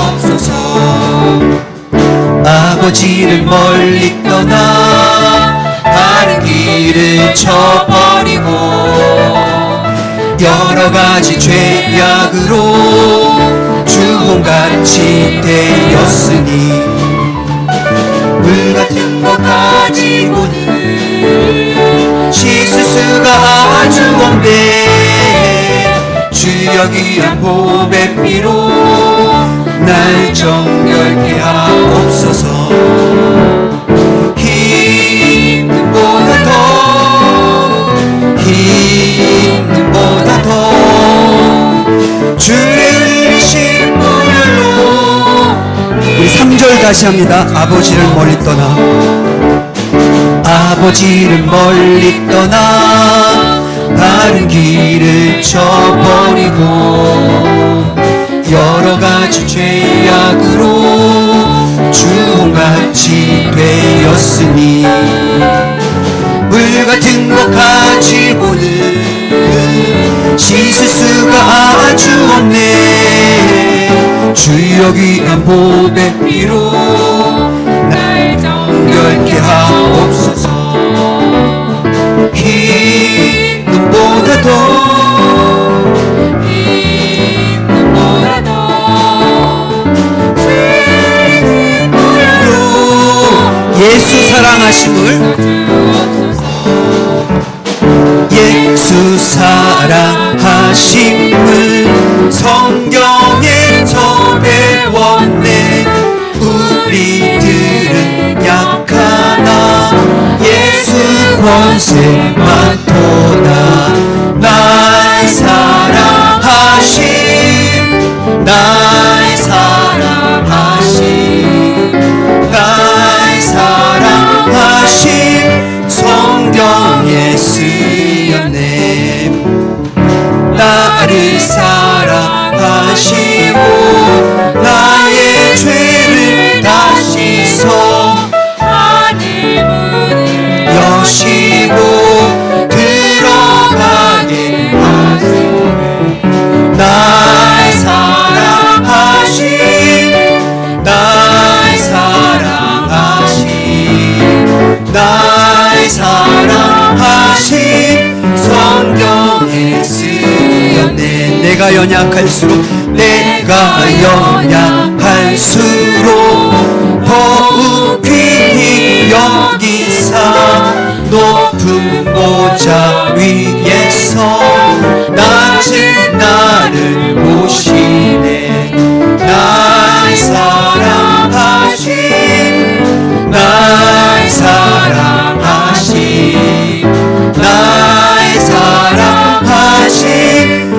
하옵소서. 아버지를 멀리 떠나 다른 길을 쳐버리고 여러가지 죄악으로 주홍같이 되었으니 물같은 것 가지고는 씻을 수가 아주 없네. 주여 귀한 보배 피로 날 정결케 하옵소서. 힘보다 더 주의 흘리신 보혈로. 우리 3절 다시 합니다. 아버지를 멀리 떠나 다른 길을 쳐버리고 여러가지 죄악으로 주홍같이 되었으니 물같은 것 가지고는 씻을 수가 아주 없네. 주여 귀한 보배 피로 날 정결케 하옵소서. 힘보다 더 주의 보혈로 예수 사랑하심을 성경에서 배웠네. 우리들은 약하나 예수 권세 많도다. 날 사랑하심 성경에 쓰였네. 나를 사랑하시고 나의 죄를 다 씻어 하늘 문을 여시고 들어가게 하시네. 날 사랑하심 성경에 쓰였네. 내가 연약할수록 더욱 귀히 여기사 높은 보좌 위에서 낮은 나를 보시네. 날 사랑하심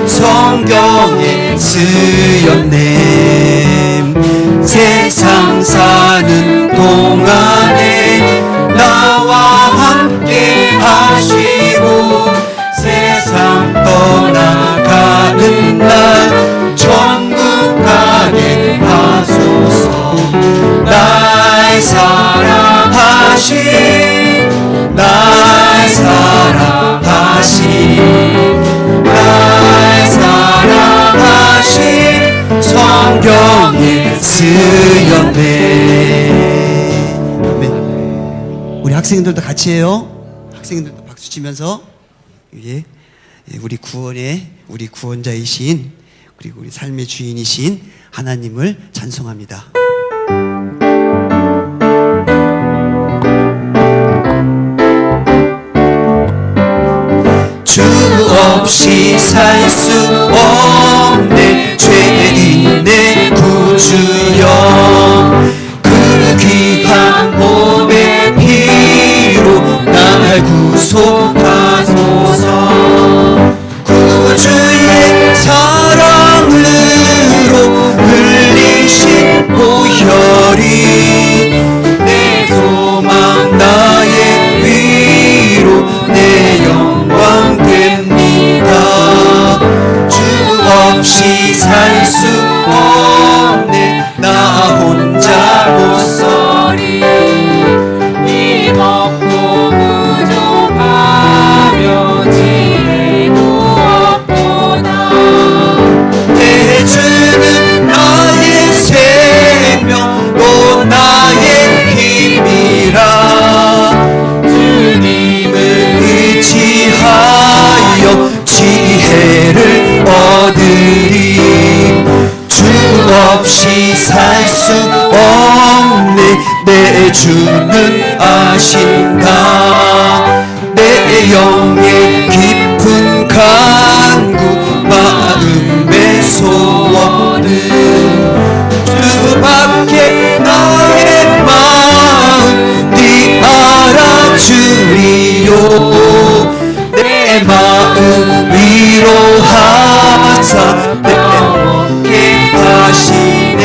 성경에 쓰였네. 세상 사는 동안에 나와 함께 하시고 세상 떠나가는 날 천국 가게 하소서. 날 사랑하심 성경에 쓰였네. 우리 학생들도 같이 해요. 학생들도 박수 치면서 우리 구원자이신 그리고 우리 삶의 주인이신 하나님을 찬송합니다. 주 없이 살 수 없네. 죄인의 구주여 그 귀한 보배 피로 날 구속하소서. 구주의 사랑으로 흘리신 보혈이 내 소망 나의 위로 내 영광 됩니다. 주 없이 살 수 없네. 나 혼자 못 서리. 이 먹고 부족하며 지혜도 없구나. 내 주는 나의 새 내 주는 아신다. 내 영의 깊은 간구 마음의 소원은 주밖에 나의 마음 네 알아주리요. 내 마음 위로하사 내 먹게 하시네.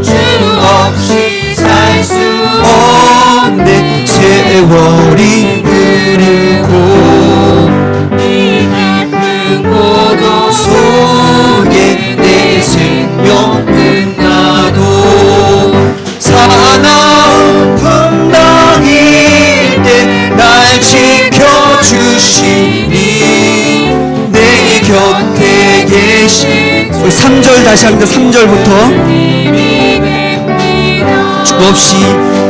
주 없이 살 수 없네. 세월이 흐르고 이 깊은 고독 속에 내 생명 끝나도 사나운 풍랑일 때 날 지켜주시니 내 곁에 계신. 우리 3절 다시 합니다. 3절부터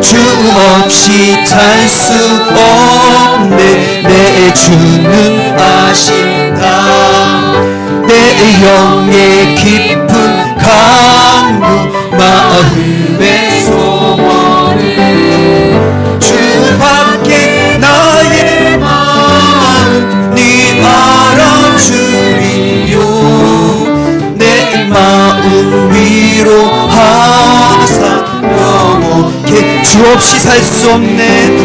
주 없이 살 수 없네. 내 주는 아신다. 내 영의 깊은 간구 마음의 소원은 주밖에 나의 마음 네 알아주리요. 내 마음 위로하사 영원케. 주 없이 살 수 없네.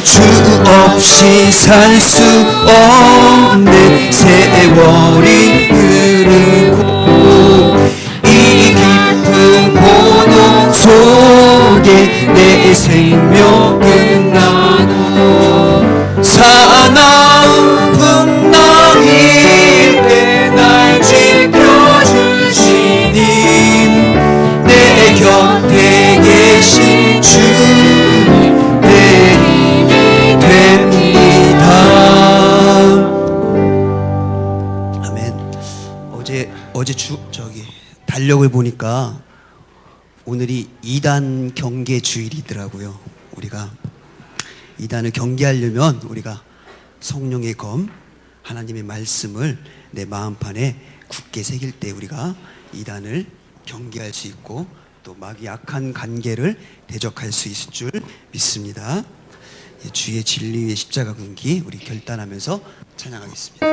주 없이 살 수 없네. 세월이 흐르고 이 깊은 고독 속에 내 생명 끝나도 사나운 풍랑일 때 날 지켜주시니 내 곁에 계신 주님 내 힘이 됩니다. 아멘. 어제 달력을 보니까 오늘이 2단 경계 주일이더라고요. 우리가 2단을 경계하려면 우리가 성령의 검 하나님의 말씀을 내 마음판에 굳게 새길 때 우리가 2단을 경계할 수 있고 또 마귀 악한 관계를 대적할 수 있을 줄 믿습니다. 주의 진리 위의 십자가 근기 우리 결단하면서 찬양하겠습니다.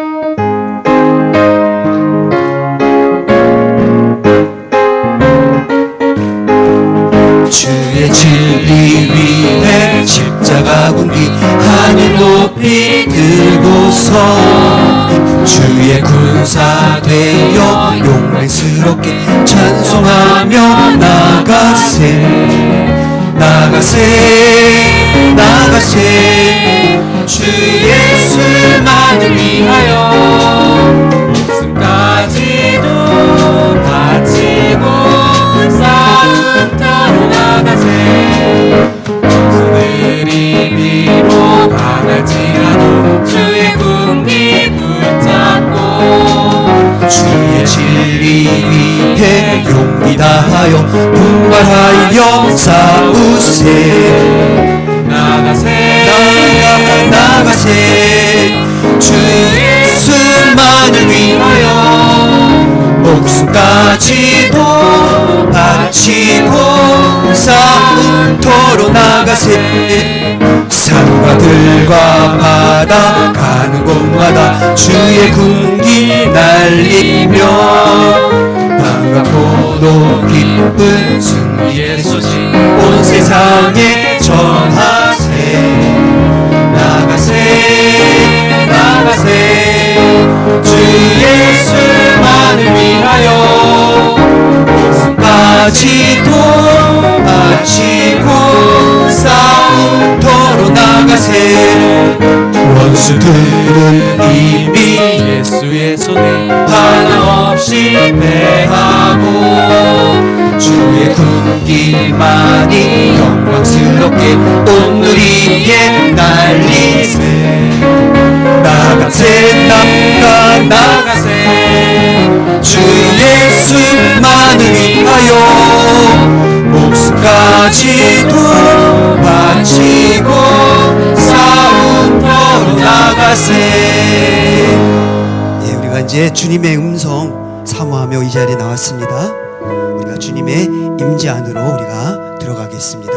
주의 진리 위에 십자가 군기 하늘 높이 들고서 주의 군사 되어 용맹스럽게 찬송하며 나가세 주 예수만을 위하여 목숨까지도 바치고 싸움터로 나가세. 손을 이리로 강할지라도 주의 군기 붙잡고 주의 진리 위에 용기 다하여 분발하여 싸우세. 나가세 주 예수만을 위하여 목숨까지도 바치고 싸움터로 나가세. 산과 들과 바다 가는 곳마다 주의 군기 날리며 반갑고도 기쁜 승리의 소식 온 세상에 전하세. 나가세 주 예수만을 위하여 목숨까지도 바치고 싸움터로 나가세. 원수들은 이미 예수의 손에 하나없이 패하고 주의 군기만이 영광스럽게 온 누리에 날리세. 나가세 주 예수만을 위하여 목숨까지도 바치고 싸움터로 나가세. 예, 우리가 이제 주님의 음성 사모하며 이 자리에 나왔습니다. 우리가 주님의 임재 안으로 우리가 들어가겠습니다.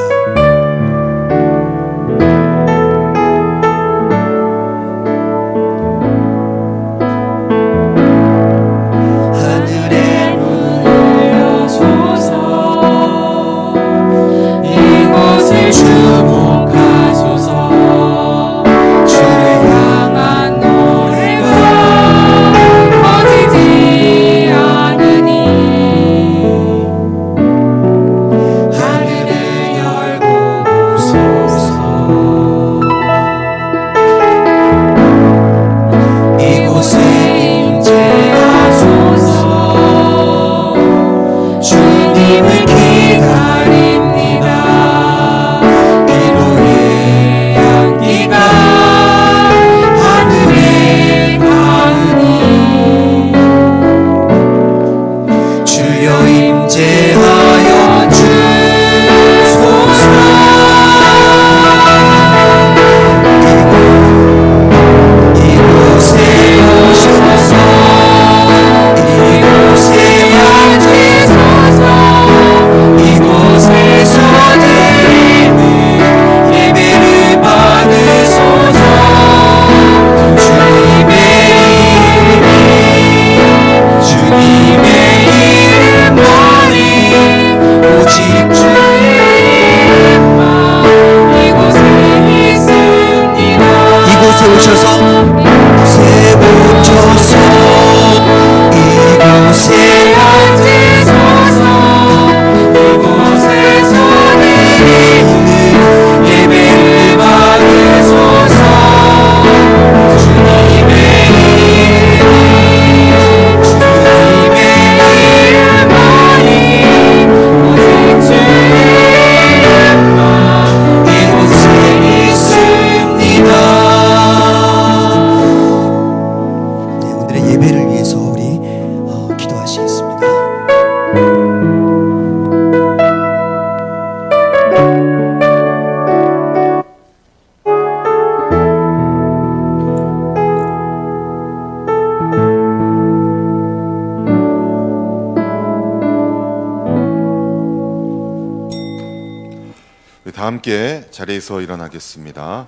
다 함께 자리에서 일어나겠습니다.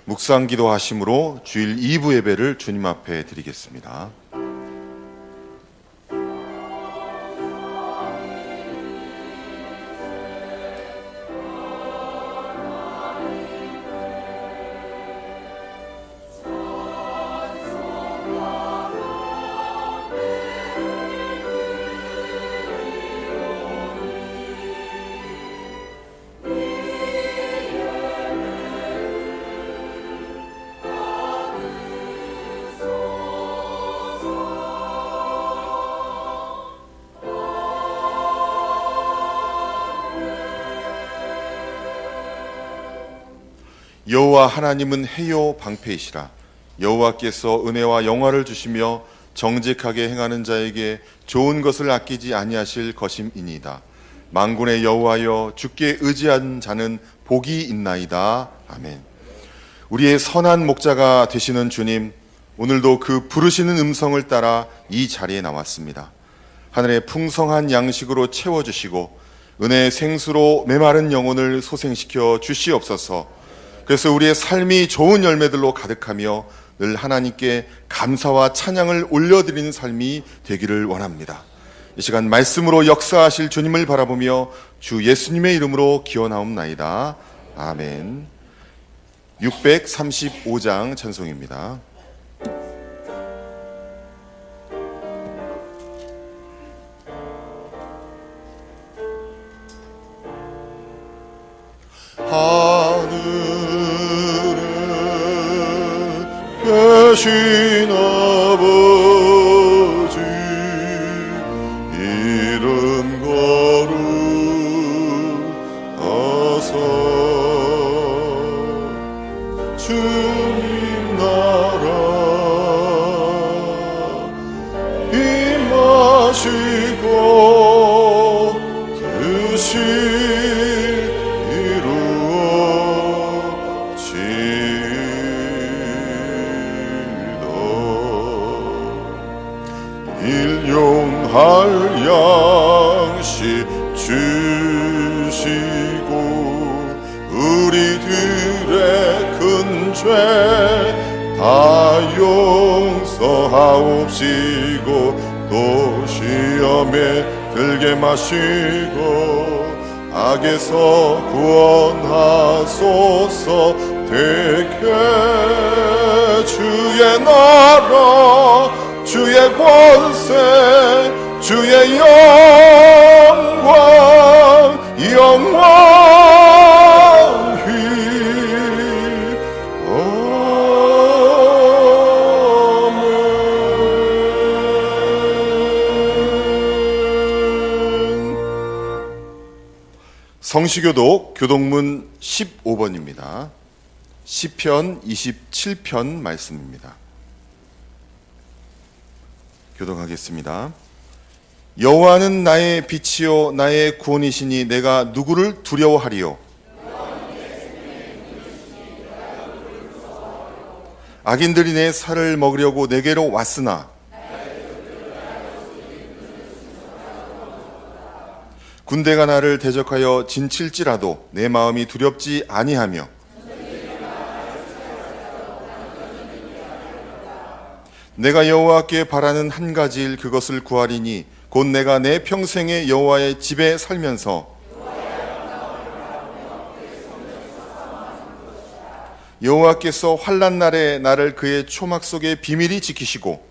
묵상 기도하심으로 주일 2부 예배를 주님 앞에 드리겠습니다. 여호와 하나님은 해요 방패이시라. 여호와께서 은혜와 영화를 주시며 정직하게 행하는 자에게 좋은 것을 아끼지 아니하실 것임이니이다. 만군의 여호와여, 주께 의지한 자는 복이 있나이다. 아멘. 우리의 선한 목자가 되시는 주님, 오늘도 그 부르시는 음성을 따라 이 자리에 나왔습니다. 하늘의 풍성한 양식으로 채워주시고 은혜의 생수로 메마른 영혼을 소생시켜 주시옵소서. 그래서 우리의 삶이 좋은 열매들로 가득하며 늘 하나님께 감사와 찬양을 올려드리는 삶이 되기를 원합니다. 이 시간 말씀으로 역사하실 주님을 바라보며 주 예수님의 이름으로 기원하옵나이다. 아멘. 635장 찬송입니다. 하늘에 계신 아버지, 이름 거룩하사 주님 나라 임하시고 뜻이 일용할 양식 주시고 우리들의 큰 죄 다 용서하옵시고 또 시험에 들게 마시고 악에서 구원하소서. 되게 주의 나라 주의 권세 주의 영광 영원히 아멘. 성시교독 교독문 15번입니다. 시편 27편 말씀입니다. 교독하겠습니다. 여호와는 나의 빛이요 나의 구원이시니 내가 누구를 두려워하리요. 악인들이 내 살을 먹으려고 내게로 왔으나 군대가 나를 대적하여 진칠지라도 내 마음이 두렵지 아니하며 내가 여호와께 바라는 한 가지 일 그것을 구하리니 곧 내가 내 평생에 여호와의 집에 살면서 여호와께서 환난 날에 나를 그의 초막 속에 비밀히 지키시고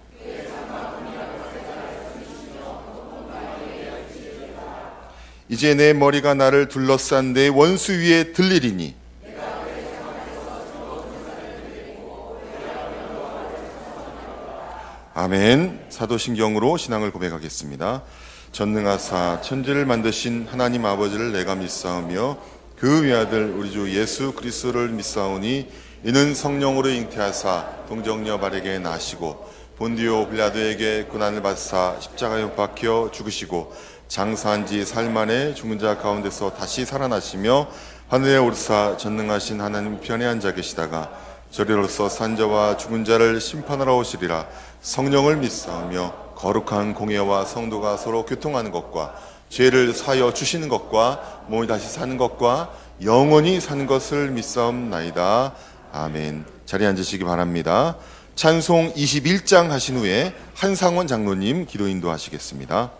이제 내 머리가 나를 둘러싼 내 원수 위에 들리리니 아멘. 사도신경으로 신앙을 고백하겠습니다. 전능하사 천지를 만드신 하나님 아버지를 내가 믿사오며 그 외아들 우리 주 예수 그리스도를 믿사오니 이는 성령으로 잉태하사 동정녀 바르게 나시고 본디오 빌라도에게 고난을 받사 십자가에 못 박혀 죽으시고 장사한 지 사흘 만에 죽은 자 가운데서 다시 살아나시며 하늘에 오르사 전능하신 하나님 편에 앉아 계시다가 저리로서 산자와 죽은 자를 심판하러 오시리라. 성령을 믿사오며 거룩한 공예와 성도가 서로 교통하는 것과 죄를 사하여 주시는 것과 몸이 다시 사는 것과 영원히 사는 것을 믿사옵나이다. 아멘. 자리에 앉으시기 바랍니다. 찬송 21장 하신 후에 한상원 장로님 기도 인도하시겠습니다.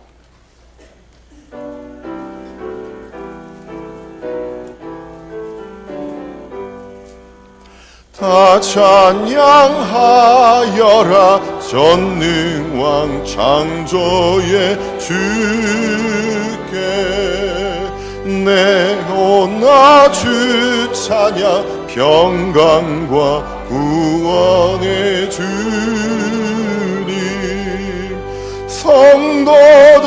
다 찬양하여라 전능왕 창조의 주께 내오나 주 찬양 평강과 구원의 주님 성도들아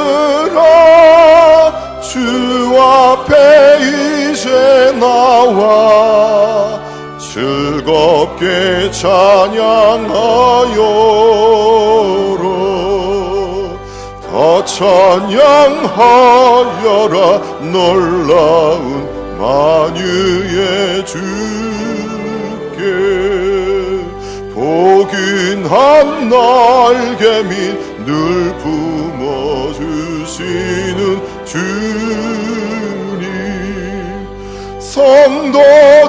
주 앞에 이제 나와 즐겁게 찬양하여라 더 찬양하여라 놀라운 만유의 주께 포근한 날개 밑 늘 품어주시는 주님 성도들아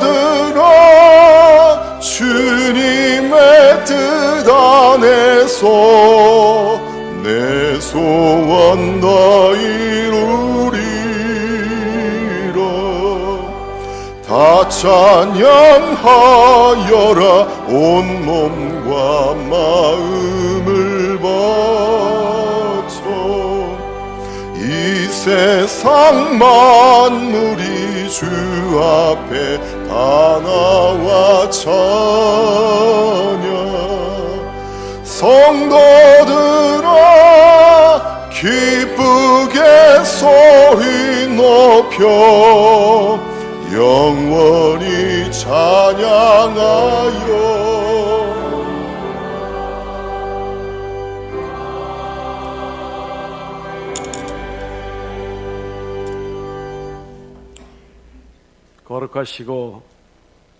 주님의 뜻 안에서 내 소원 다 이루리라 다 찬양하여라 온 몸과 마음을 바쳐 이 세상 만물이 주 앞에 다 나와 찬양 성도들아 기쁘게 소리 높여 영원히 찬양하여 거룩하시고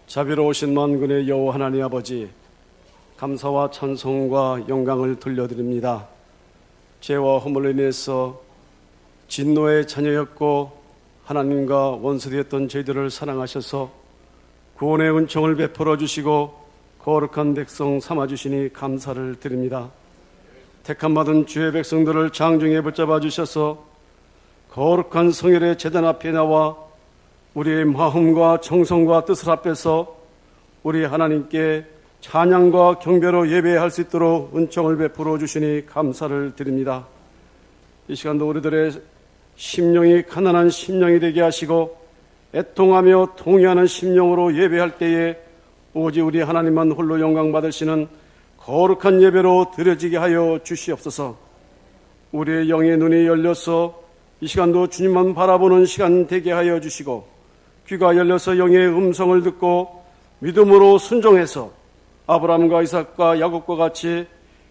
자비로우신 만군의 여호와 하나님 아버지 감사와 찬송과 영광을 돌려드립니다. 죄와 허물로 인해서 진노의 자녀였고 하나님과 원수되었던 저희들을 사랑하셔서 구원의 은총을 베풀어 주시고 거룩한 백성 삼아주시니 감사를 드립니다. 택함받은 주의 백성들을 장중에 붙잡아 주셔서 거룩한 성혈의 제단 앞에 나와 우리의 마음과 정성과 뜻을 합해서 우리 하나님께 찬양과 경배로 예배할 수 있도록 은총을 베풀어 주시니 감사를 드립니다. 이 시간도 우리들의 심령이 가난한 심령이 되게 하시고 애통하며 통회하는 심령으로 예배할 때에 오직 우리 하나님만 홀로 영광 받으시는 거룩한 예배로 드려지게 하여 주시옵소서. 우리의 영의 눈이 열려서 이 시간도 주님만 바라보는 시간 되게 하여 주시고 귀가 열려서 영의 음성을 듣고 믿음으로 순종해서 아브라함과 이삭과 야곱과 같이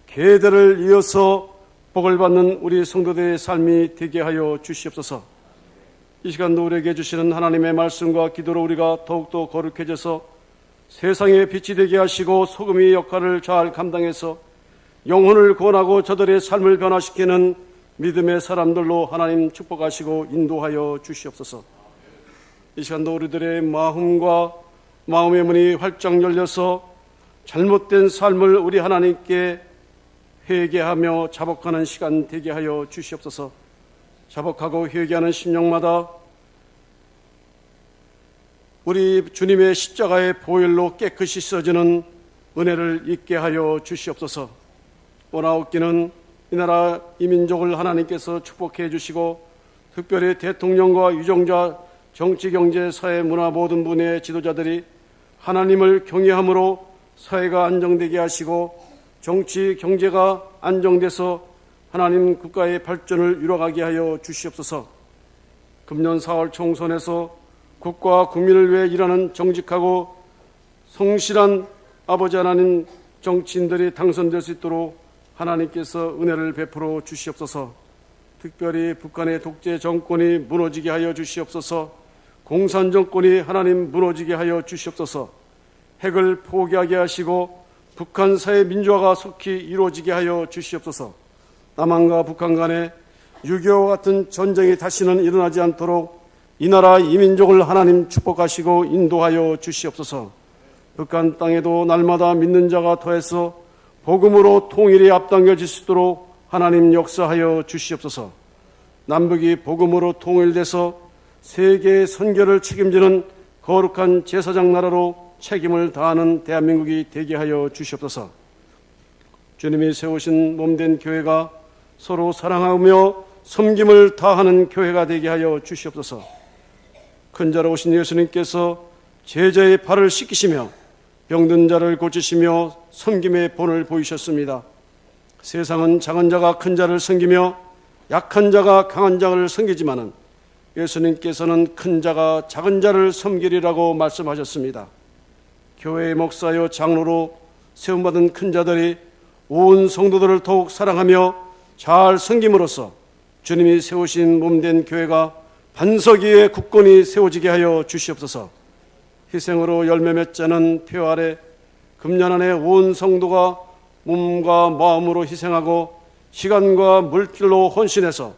계대를 이어서 복을 받는 우리 성도들의 삶이 되게 하여 주시옵소서. 이 시간도 우리에게 주시는 하나님의 말씀과 기도로 우리가 더욱더 거룩해져서 세상의 빛이 되게 하시고 소금의 역할을 잘 감당해서 영혼을 구원하고 저들의 삶을 변화시키는 믿음의 사람들로 하나님 축복하시고 인도하여 주시옵소서. 이 시간도 우리들의 마음과 마음의 문이 활짝 열려서 잘못된 삶을 우리 하나님께 회개하며 자복하는 시간 되게 하여 주시옵소서. 자복하고 회개하는 심령마다 우리 주님의 십자가의 보혈로 깨끗이 씻어지는 은혜를 있게 하여 주시옵소서. 오나옵기는 이 나라 이 민족을 하나님께서 축복해 주시고 특별히 대통령과 유정자 정치, 경제, 사회, 문화 모든 분야의 지도자들이 하나님을 경외함으로 사회가 안정되게 하시고 정치, 경제가 안정돼서 하나님 국가의 발전을 이뤄가게 하여 주시옵소서. 금년 4월 총선에서 국가와 국민을 위해 일하는 정직하고 성실한 아버지 하나님 정치인들이 당선될 수 있도록 하나님께서 은혜를 베풀어 주시옵소서. 특별히 북한의 독재 정권이 무너지게 하여 주시옵소서. 공산 정권이 하나님 무너지게 하여 주시옵소서. 핵을 포기하게 하시고 북한 사회 민주화가 속히 이루어지게 하여 주시옵소서. 남한과 북한 간에 6.25와 같은 전쟁이 다시는 일어나지 않도록 이 나라 이 민족을 하나님 축복하시고 인도하여 주시옵소서. 북한 땅에도 날마다 믿는 자가 더해서 복음으로 통일이 앞당겨질 수 있도록 하나님 역사하여 주시옵소서. 남북이 복음으로 통일돼서 세계의 선교를 책임지는 거룩한 제사장 나라로 책임을 다하는 대한민국이 되게 하여 주시옵소서. 주님이 세우신 몸된 교회가 서로 사랑하며 섬김을 다하는 교회가 되게 하여 주시옵소서. 큰 자로 오신 예수님께서 제자의 발을 씻기시며 병든 자를 고치시며 섬김의 본을 보이셨습니다. 세상은 작은 자가 큰 자를 섬기며 약한 자가 강한 자를 섬기지만은 예수님께서는 큰 자가 작은 자를 섬기리라고 말씀하셨습니다. 교회의 목사요 장로로 세움받은 큰 자들이 온 성도들을 더욱 사랑하며 잘 섬김으로써 주님이 세우신 몸된 교회가 반석 위에 굳건히 세워지게 하여 주시옵소서. 희생으로 열매 맺자는 표 아래 금년 안에 온 성도가 몸과 마음으로 희생하고 시간과 물질로 헌신해서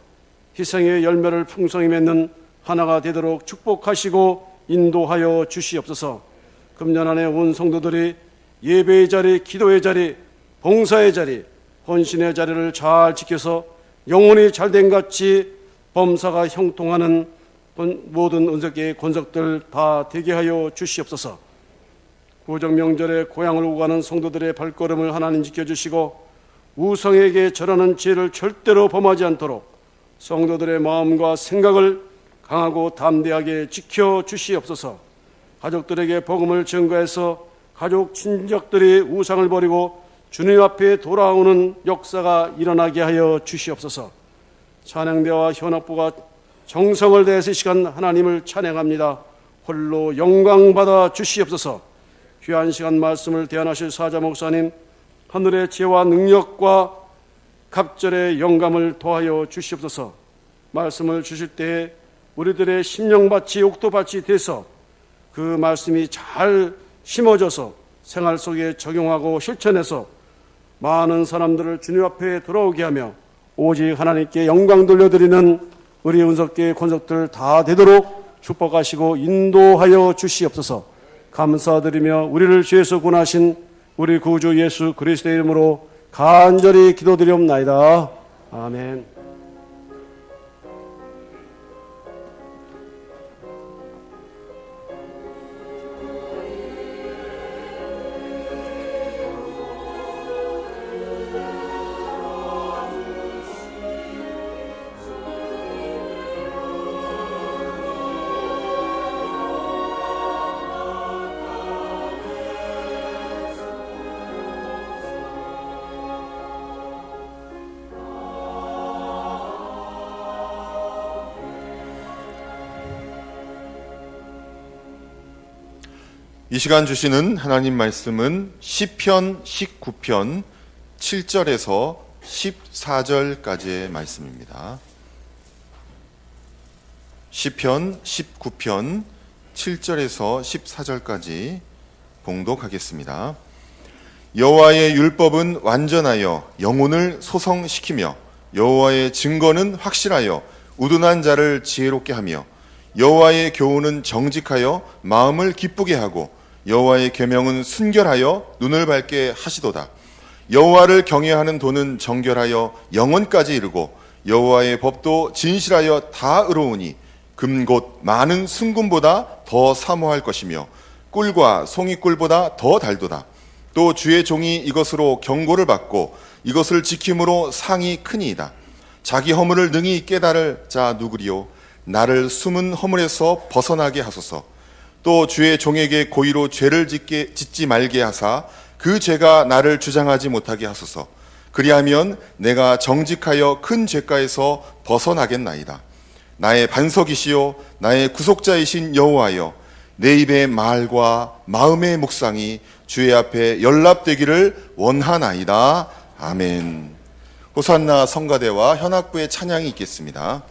희생의 열매를 풍성히 맺는 하나가 되도록 축복하시고 인도하여 주시옵소서. 금년 안에 온 성도들이 예배의 자리, 기도의 자리, 봉사의 자리, 헌신의 자리를 잘 지켜서 영혼이 잘된 같이 범사가 형통하는 모든 은석의 권석들 다 되게 하여 주시옵소서. 구정 명절에 고향을 오가는 성도들의 발걸음을 하나님 지켜주시고 우상에게 절하는 죄를 절대로 범하지 않도록 성도들의 마음과 생각을 강하고 담대하게 지켜주시옵소서. 가족들에게 복음을 전가해서 가족 친척들이 우상을 버리고 주님 앞에 돌아오는 역사가 일어나게 하여 주시옵소서. 찬양대와 현악부가 정성을 다해서 이 시간 하나님을 찬양합니다. 홀로 영광받아 주시옵소서. 귀한 시간 말씀을 대안하실 사자 목사님, 하늘의 지혜와 능력과 갑절의 영감을 더하여 주시옵소서. 말씀을 주실 때에 우리들의 심령밭이 옥토밭이 돼서 그 말씀이 잘 심어져서 생활 속에 적용하고 실천해서 많은 사람들을 주님 앞에 돌아오게 하며 오직 하나님께 영광 돌려드리는 우리 은석교회 권속들 다 되도록 축복하시고 인도하여 주시옵소서. 감사드리며 우리를 죄에서 구원하신 우리 구주 예수 그리스도의 이름으로 간절히 기도드리옵나이다. 아멘. 이 시간 주시는 하나님 말씀은 시편 19편 7절에서 14절까지의 말씀입니다. 시편 19편 7절에서 14절까지 봉독하겠습니다. 여호와의 율법은 완전하여 영혼을 소성시키며 여호와의 증거는 확실하여 우둔한 자를 지혜롭게 하며 여호와의 교훈은 정직하여 마음을 기쁘게 하고 여호와의 계명은 순결하여 눈을 밝게 하시도다. 여호와를 경외하는 도는 정결하여 영원까지 이르고 여호와의 법도 진실하여 다 의로우니 금 곧 많은 순금보다 더 사모할 것이며 꿀과 송이꿀보다 더 달도다. 또 주의 종이 이것으로 경고를 받고 이것을 지킴으로 상이 크니이다. 자기 허물을 능히 깨달을 자 누구리요? 나를 숨은 허물에서 벗어나게 하소서. 또 주의 종에게 고의로 죄를 짓지 말게 하사 그 죄가 나를 주장하지 못하게 하소서. 그리하면 내가 정직하여 큰 죄가에서 벗어나겠나이다. 나의 반석이시요 나의 구속자이신 여호와여, 내 입의 말과 마음의 묵상이 주의 앞에 연락되기를 원하나이다. 아멘. 호산나 성가대와 현악부의 찬양이 있겠습니다.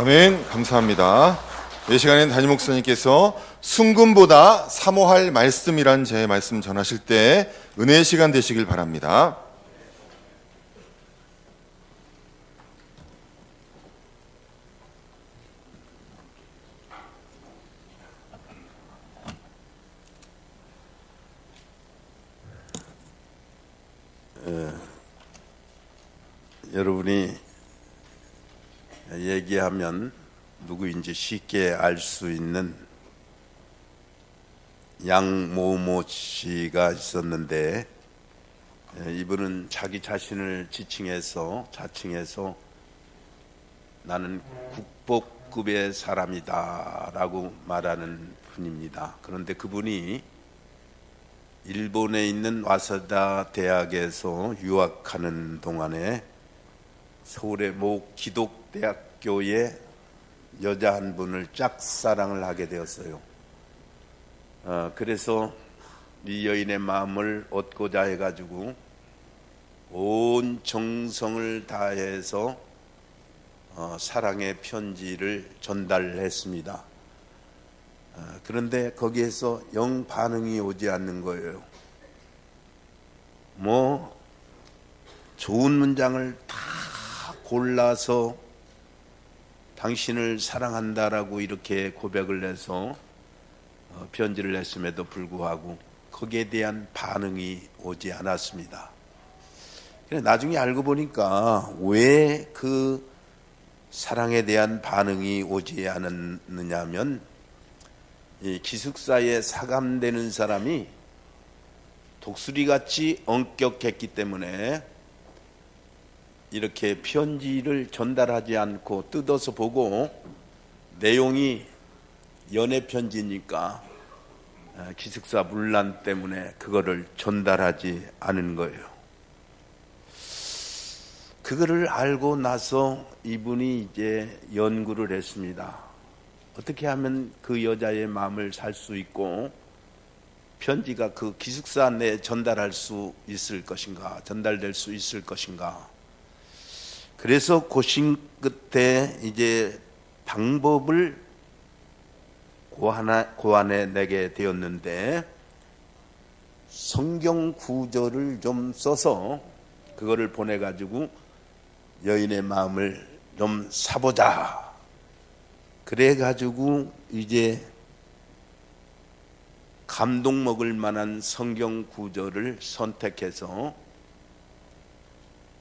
아멘. 감사합니다. 이 시간엔 담임 목사님께서 순금보다 사모할 말씀이란 제 말씀 전하실 때 은혜의 시간 되시길 바랍니다. 여러분이 얘기하면 누구인지 쉽게 알 수 있는 양모모 씨가 있었는데, 이분은 자기 자신을 자칭해서 나는 국보급의 사람이다 라고 말하는 분입니다. 그런데 그분이 일본에 있는 와세다 대학에서 유학하는 동안에 서울의 모 기독대학교에 여자 한 분을 짝사랑을 하게 되었어요. 그래서 이 여인의 마음을 얻고자 해가지고 온 정성을 다해서 사랑의 편지를 전달했습니다. 그런데 거기에서 영 반응이 오지 않는 거예요. 좋은 문장을 다 골라서 당신을 사랑한다라고 이렇게 고백을 해서 편지를 했음에도 불구하고 거기에 대한 반응이 오지 않았습니다. 나중에 알고 보니까 왜 그 사랑에 대한 반응이 오지 않았느냐 하면, 이 기숙사에 사감되는 사람이 독수리같이 엄격했기 때문에 이렇게 편지를 전달하지 않고 뜯어서 보고 내용이 연애 편지니까 기숙사 문란 때문에 그거를 전달하지 않은 거예요. 그거를 알고 나서 이분이 이제 연구를 했습니다. 어떻게 하면 그 여자의 마음을 살 수 있고 편지가 그 기숙사 내에 전달될 수 있을 것인가. 그래서 고심 끝에 이제 방법을 고안해 내게 되었는데, 성경 구절을 좀 써서 그거를 보내가지고 여인의 마음을 좀 사보자. 그래가지고 이제 감동 먹을 만한 성경 구절을 선택해서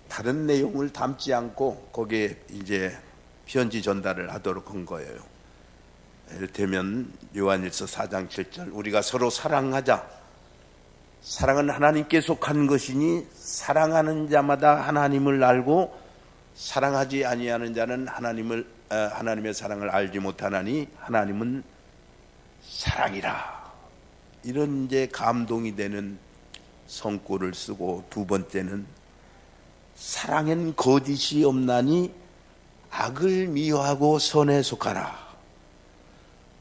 다른 내용을 담지 않고 거기에 이제 편지 전달을 하도록 한 거예요. 이를테면 요한일서 4장 7절, 우리가 서로 사랑하자. 사랑은 하나님께 속한 것이니 사랑하는 자마다 하나님을 알고 사랑하지 아니하는 자는 하나님의 사랑을 알지 못하나니 하나님은 사랑이라. 이런 이제 감동이 되는 성구를 쓰고, 두 번째는 사랑엔 거짓이 없나니 악을 미워하고 선에 속하라.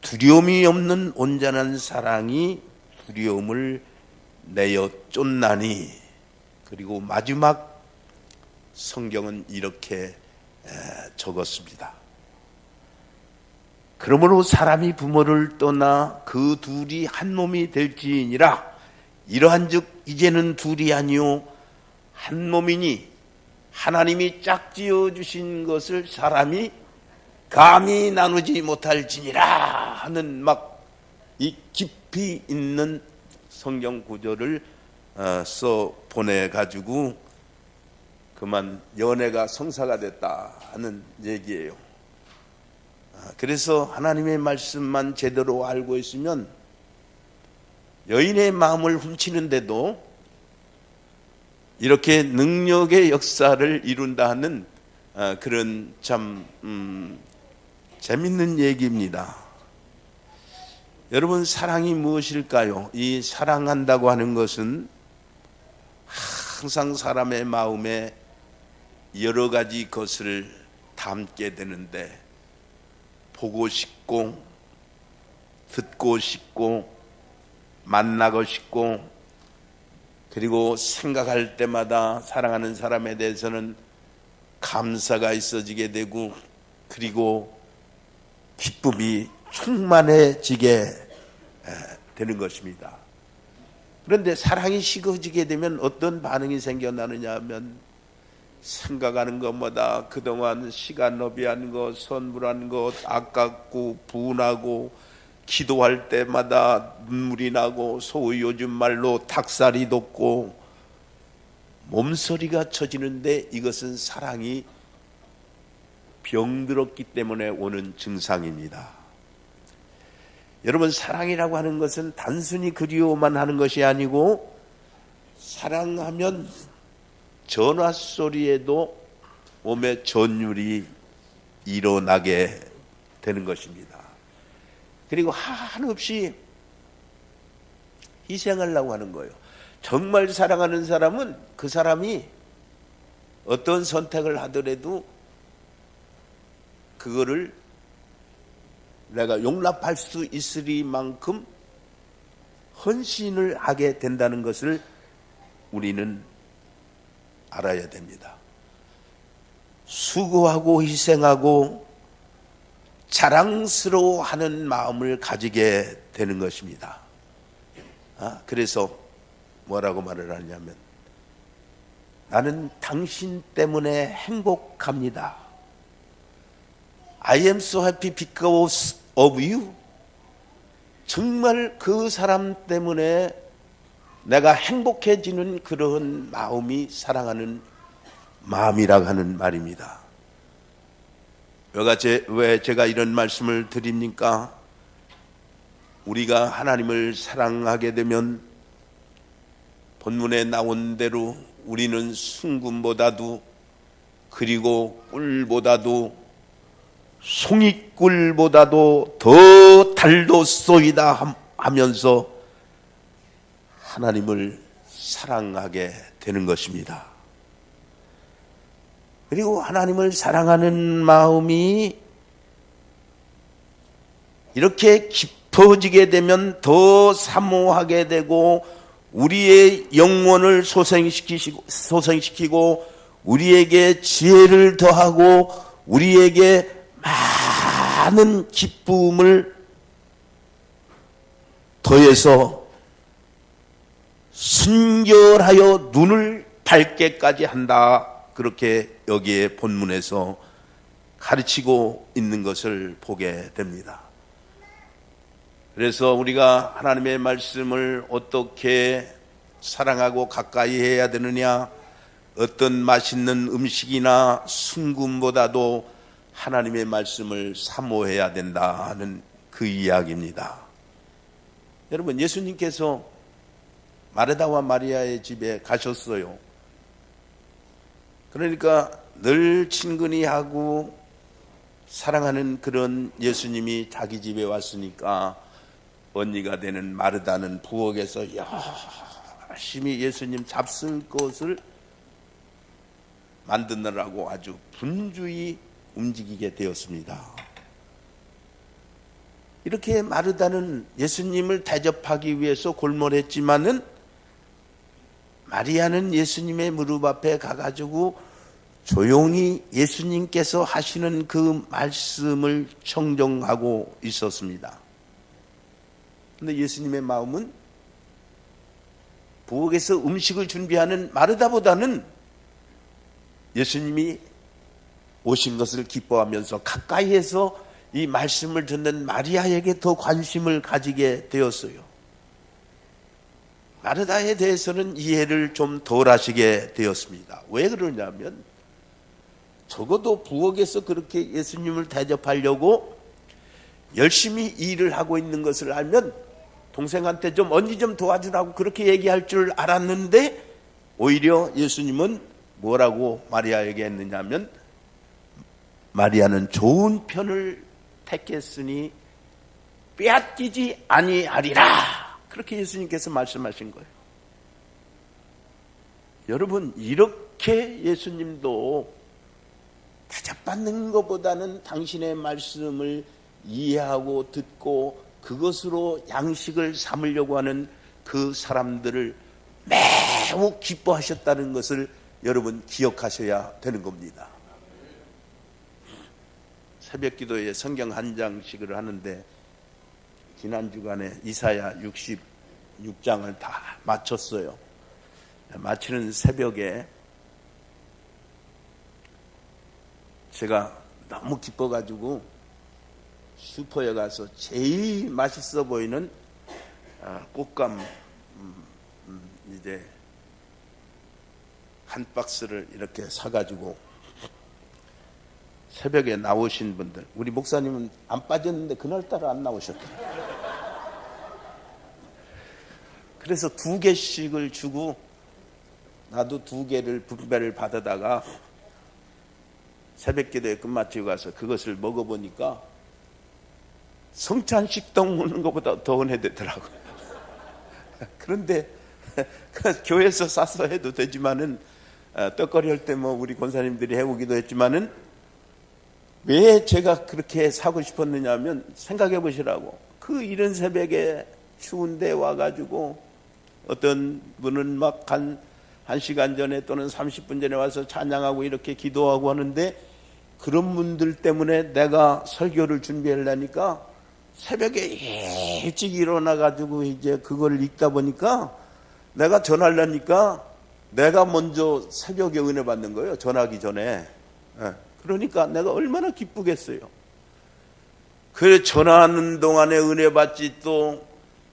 두려움이 없는 온전한 사랑이 두려움을 내어 쫓나니. 그리고 마지막 성경은 이렇게 적었습니다. 그러므로 사람이 부모를 떠나 그 둘이 한 몸이 될지니라. 이러한즉 이제는 둘이 아니요 한 몸이니 하나님이 짝지어 주신 것을 사람이 감히 나누지 못할지니라 하는 이 깊이 있는 성경 구절을 써 보내가지고 그만 연애가 성사가 됐다 하는 얘기예요. 그래서 하나님의 말씀만 제대로 알고 있으면 여인의 마음을 훔치는데도 이렇게 능력의 역사를 이룬다 하는 그런 참 재밌는 얘기입니다. 여러분, 사랑이 무엇일까요? 이 사랑한다고 하는 것은 항상 사람의 마음에 여러 가지 것을 담게 되는데, 보고 싶고 듣고 싶고 만나고 싶고, 그리고 생각할 때마다 사랑하는 사람에 대해서는 감사가 있어지게 되고, 그리고 기쁨이 충만해지게 되는 것입니다. 그런데 사랑이 식어지게 되면 어떤 반응이 생겨나느냐 하면 생각하는 것마다 그동안 시간 낭비한 것, 선물한 것 아깝고 분하고 기도할 때마다 눈물이 나고 소위 요즘 말로 닭살이 돋고 몸서리가 쳐지는데 이것은 사랑이 병들었기 때문에 오는 증상입니다. 여러분, 사랑이라고 하는 것은 단순히 그리워만 하는 것이 아니고 사랑하면 전화 소리에도 몸에 전율이 일어나게 되는 것입니다. 그리고 한없이 희생하려고 하는 거예요. 정말 사랑하는 사람은 그 사람이 어떤 선택을 하더라도 그거를 내가 용납할 수 있으리만큼 헌신을 하게 된다는 것을 우리는 알아야 됩니다. 수고하고 희생하고 자랑스러워하는 마음을 가지게 되는 것입니다. 그래서 뭐라고 말을 하냐면 나는 당신 때문에 행복합니다. I am so happy because of you. 정말 그 사람 때문에 내가 행복해지는 그런 마음이 사랑하는 마음이라고 하는 말입니다. 왜 제가 이런 말씀을 드립니까? 우리가 하나님을 사랑하게 되면 본문에 나온 대로 우리는 순금보다도 그리고 꿀보다도 송이꿀보다도 더 달도소이다 하면서 하나님을 사랑하게 되는 것입니다. 그리고 하나님을 사랑하는 마음이 이렇게 깊어지게 되면 더 사모하게 되고 우리의 영혼을 소생시키고 우리에게 지혜를 더하고 우리에게 많은 기쁨을 더해서 순결하여 눈을 밝게까지 한다. 그렇게 여기에 본문에서 가르치고 있는 것을 보게 됩니다. 그래서 우리가 하나님의 말씀을 어떻게 사랑하고 가까이 해야 되느냐, 어떤 맛있는 음식이나 순금보다도 하나님의 말씀을 사모해야 된다는 그 이야기입니다. 여러분, 예수님께서 마르다와 마리아의 집에 가셨어요. 그러니까 늘 친근히 하고 사랑하는 그런 예수님이 자기 집에 왔으니까 언니가 되는 마르다는 부엌에서 열심히 예수님 잡술 것을 만드느라고 아주 분주히 움직이게 되었습니다. 이렇게 마르다는 예수님을 대접하기 위해서 골몰했지만은 마리아는 예수님의 무릎 앞에 가가지고 조용히 예수님께서 하시는 그 말씀을 청정하고 있었습니다. 그런데 예수님의 마음은 부엌에서 음식을 준비하는 마르다보다는 예수님이 오신 것을 기뻐하면서 가까이에서 이 말씀을 듣는 마리아에게 더 관심을 가지게 되었어요. 마르다에 대해서는 이해를 좀 덜 하시게 되었습니다. 왜 그러냐면 적어도 부엌에서 그렇게 예수님을 대접하려고 열심히 일을 하고 있는 것을 알면 동생한테 좀 언니 좀 도와주라고 그렇게 얘기할 줄 알았는데 오히려 예수님은 뭐라고 마리아에게 했느냐면 마리아는 좋은 편을 택했으니 빼앗기지 아니하리라. 그렇게 예수님께서 말씀하신 거예요. 여러분, 이렇게 예수님도 대접받는 것보다는 당신의 말씀을 이해하고 듣고 그것으로 양식을 삼으려고 하는 그 사람들을 매우 기뻐하셨다는 것을 여러분 기억하셔야 되는 겁니다. 새벽 기도에 성경 한 장씩을 하는데 지난 주간에 이사야 66장을 다 마쳤어요. 마치는 새벽에 제가 너무 기뻐가지고 슈퍼에 가서 제일 맛있어 보이는 꽃감 이제 한 박스를 이렇게 사가지고 새벽에 나오신 분들, 우리 목사님은 안 빠졌는데 그날따라 안 나오셨더라고요. 그래서 2개씩을 주고 나도 2개를 분배를 받아다가 새벽 기도에 끝마치고 가서 그것을 먹어보니까 성찬식당 먹는 것보다 더 은혜되더라고요. 그런데 교회에서 사서 해도 되지만은 떡거리 할 때 뭐 우리 권사님들이 해오기도 했지만은 왜 제가 그렇게 사고 싶었느냐 하면 생각해 보시라고. 그 이른 새벽에 추운데 와가지고 어떤 분은 막 한 시간 전에 또는 30분 전에 와서 찬양하고 이렇게 기도하고 하는데 그런 분들 때문에 내가 설교를 준비하려니까 새벽에 일찍 일어나가지고 이제 그걸 읽다 보니까 내가 전하려니까 내가 먼저 새벽에 은혜 받는 거예요. 전하기 전에. 그러니까 내가 얼마나 기쁘겠어요. 그래 전하는 동안에 은혜 받지 또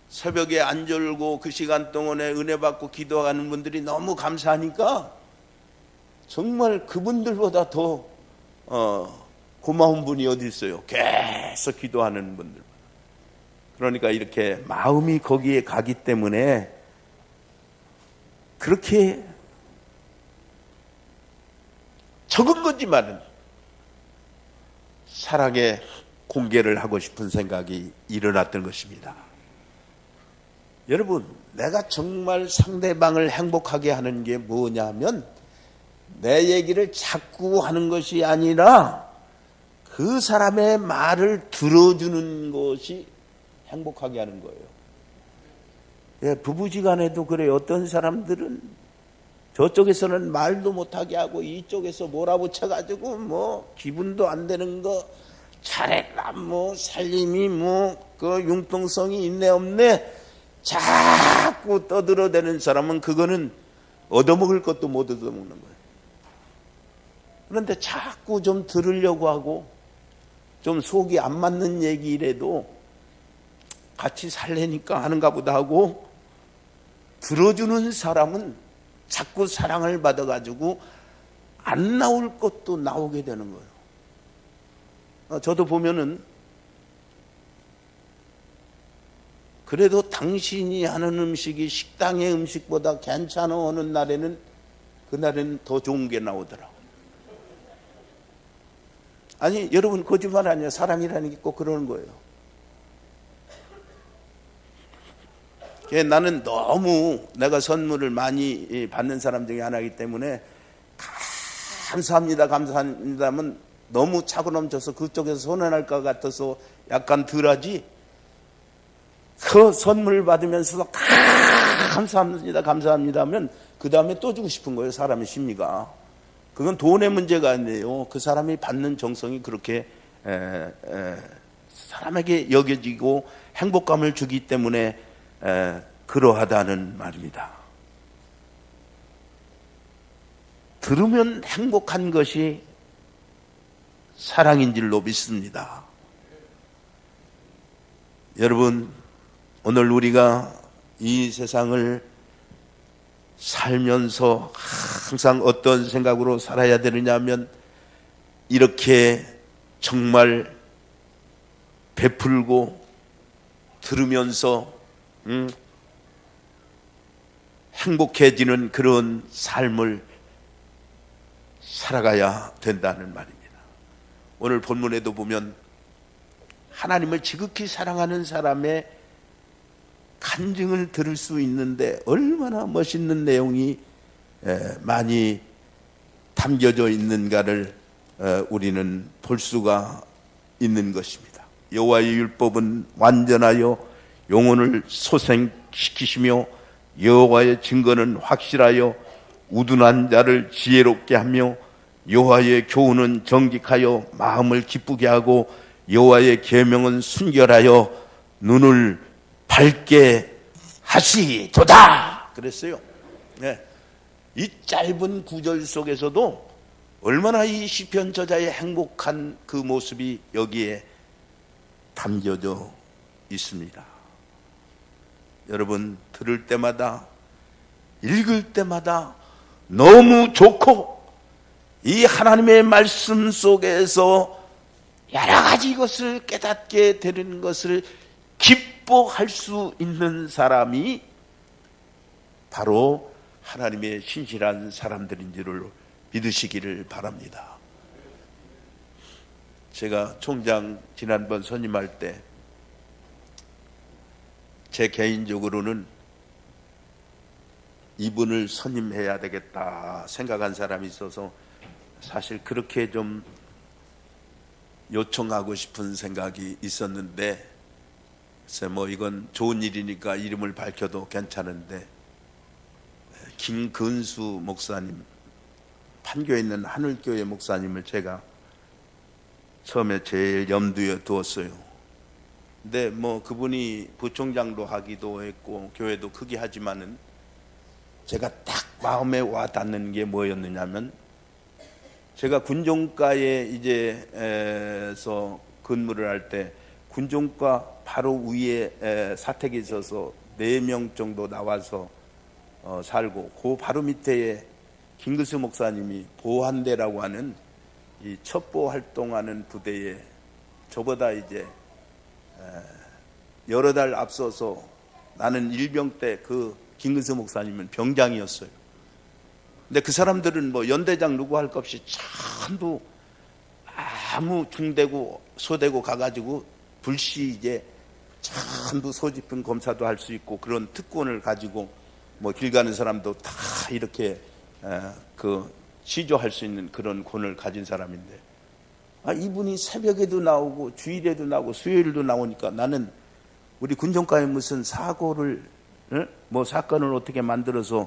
새벽에 안 졸고 그 시간 동안에 은혜 받고 기도하는 분들이 너무 감사하니까 정말 그분들보다 더 고마운 분이 어디 있어요. 계속 기도하는 분들. 그러니까 이렇게 마음이 거기에 가기 때문에 그렇게 적은 거지만은 사랑의 공개를 하고 싶은 생각이 일어났던 것입니다. 여러분, 내가 정말 상대방을 행복하게 하는 게 뭐냐면 내 얘기를 자꾸 하는 것이 아니라 그 사람의 말을 들어주는 것이 행복하게 하는 거예요. 예, 부부지간에도 그래요. 어떤 사람들은 저쪽에서는 말도 못하게 하고 이쪽에서 몰아붙여가지고 뭐 기분도 안 되는 거 잘했나 뭐 살림이 뭐 그 융통성이 있네 없네 자꾸 떠들어대는 사람은 그거는 얻어먹을 것도 못 얻어먹는 거예요. 그런데 자꾸 좀 들으려고 하고 좀 속이 안 맞는 얘기라도 같이 살래니까 하는가 보다 하고 들어주는 사람은 자꾸 사랑을 받아가지고 안 나올 것도 나오게 되는 거예요. 저도 보면은 그래도 당신이 하는 음식이 식당의 음식보다 괜찮아 어느 날에는 그날은 더 좋은 게 나오더라고요. 아니 여러분 거짓말 아니에요. 사람이라는 게 꼭 그러는 거예요. 나는 너무 내가 선물을 많이 받는 사람 중에 하나이기 때문에 감사합니다 감사합니다면 너무 차고 넘쳐서 그쪽에서 손해날 것 같아서 약간 덜하지. 그 선물 받으면서도 감사합니다 감사합니다 하면 그 다음에 또 주고 싶은 거예요. 사람의 심리가. 그건 돈의 문제가 아니에요. 그 사람이 받는 정성이 그렇게 사람에게 여겨지고 행복감을 주기 때문에 그러하다는 말입니다. 들으면 행복한 것이 사랑인 줄로 믿습니다. 여러분, 오늘 우리가 이 세상을 살면서 항상 어떤 생각으로 살아야 되느냐 하면 이렇게 정말 베풀고 들으면서 행복해지는 그런 삶을 살아가야 된다는 말입니다. 오늘 본문에도 보면 하나님을 지극히 사랑하는 사람의 간증을 들을 수 있는데 얼마나 멋있는 내용이 많이 담겨져 있는가를 우리는 볼 수가 있는 것입니다. 여호와의 율법은 완전하여 영혼을 소생시키시며 여호와의 증거는 확실하여 우둔한 자를 지혜롭게 하며 여호와의 교훈은 정직하여 마음을 기쁘게 하고 여호와의 계명은 순결하여 눈을 밝게 하시도다 그랬어요. 네. 이 짧은 구절 속에서도 얼마나 이 시편 저자의 행복한 그 모습이 여기에 담겨져 있습니다. 여러분, 들을 때마다, 읽을 때마다 너무 좋고 이 하나님의 말씀 속에서 여러 가지 것을 깨닫게 되는 것을 기뻐할 수 있는 사람이 바로 하나님의 신실한 사람들인 줄을 믿으시기를 바랍니다. 제가 총장 지난번 선임할 때 제 개인적으로는 이분을 선임해야 되겠다 생각한 사람이 있어서 사실 그렇게 좀 요청하고 싶은 생각이 있었는데, 글쎄 뭐 이건 좋은 일이니까 이름을 밝혀도 괜찮은데, 김근수 목사님, 판교에 있는 하늘교회 목사님을 제가 처음에 제일 염두에 두었어요. 근데 뭐 그분이 부총장도 하기도 했고 교회도 크게 하지만은 제가 딱 마음에 와 닿는 게 뭐였느냐면, 제가 군종과에 이제서 근무를 할 때 군종과 바로 위에 사택이 있어서 4명 정도 나와서 살고, 그 바로 밑에 김근수 목사님이 보한대라고 하는 이 첩보 활동하는 부대에 저보다 이제 여러 달 앞서서, 나는 일병 때 그 김근수 목사님은 병장이었어요. 근데 그 사람들은 뭐 연대장 누구 할 것 없이 전부 아무 중대고 소대고 가가지고 불시 이제 전부 소집품 검사도 할 수 있고 그런 특권을 가지고 뭐 길 가는 사람도 다 이렇게 그 시조할 수 있는 그런 권을 가진 사람인데, 이분이 새벽에도 나오고 주일에도 나오고 수요일도 나오니까 나는 우리 군정과에 무슨 사고를 뭐 사건을 어떻게 만들어서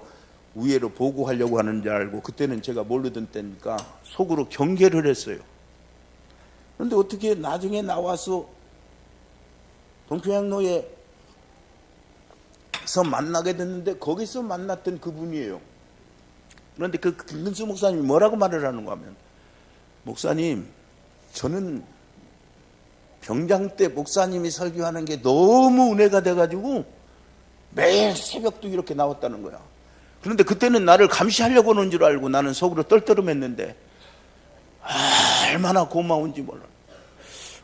위에로 보고하려고 하는 줄 알고, 그때는 제가 모르던 때니까 속으로 경계를 했어요. 그런데 어떻게 나중에 나와서 동평양로에서 만나게 됐는데 거기서 만났던 그분이에요. 그런데 그 김근수 목사님이 뭐라고 말을 하는가 하면, 목사님, 저는 병장 때 목사님이 설교하는 게 너무 은혜가 돼가지고 매일 새벽도 이렇게 나왔다는 거야. 그런데 그때는 나를 감시하려고 하는 줄 알고 나는 속으로 떨떠름했는데 얼마나 고마운지 몰라.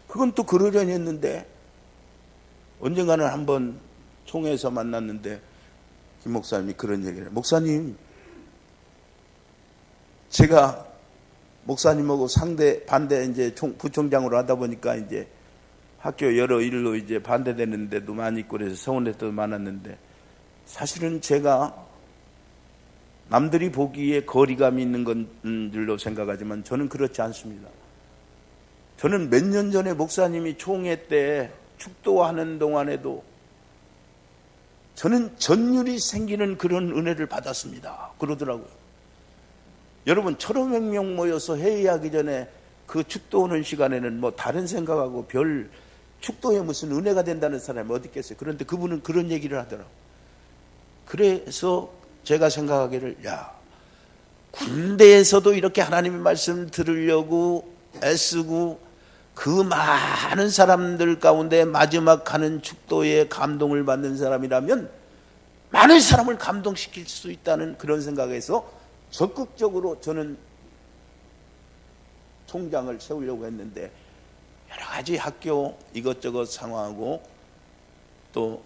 그건 또 그러려니 했는데, 언젠가는 한번 총회에서 만났는데 김 목사님이 그런 얘기를 해요. 목사님, 제가 목사님하고 반대 이제 부총장으로 하다 보니까 이제 학교 여러 일로 이제 반대되는 데도 많이 있고 그래서 서운할 때도 많았는데, 사실은 제가 남들이 보기에 거리감이 있는 건 줄로 생각하지만 저는 그렇지 않습니다. 저는 몇 년 전에 목사님이 총회 때 축도하는 동안에도 저는 전율이 생기는 그런 은혜를 받았습니다. 그러더라고요. 여러분, 1,500명 모여서 회의하기 전에 그 축도하는 시간에는 뭐 다른 생각하고 별 축도에 무슨 은혜가 된다는 사람이 어디 있겠어요. 그런데 그분은 그런 얘기를 하더라고요. 그래서 제가 생각하기를, 군대에서도 이렇게 하나님의 말씀 들으려고 애쓰고 그 많은 사람들 가운데 마지막 하는 축도에 감동을 받는 사람이라면 많은 사람을 감동시킬 수 있다는 그런 생각에서 적극적으로 저는 총장을 세우려고 했는데, 여러 가지 학교 이것저것 상황하고 또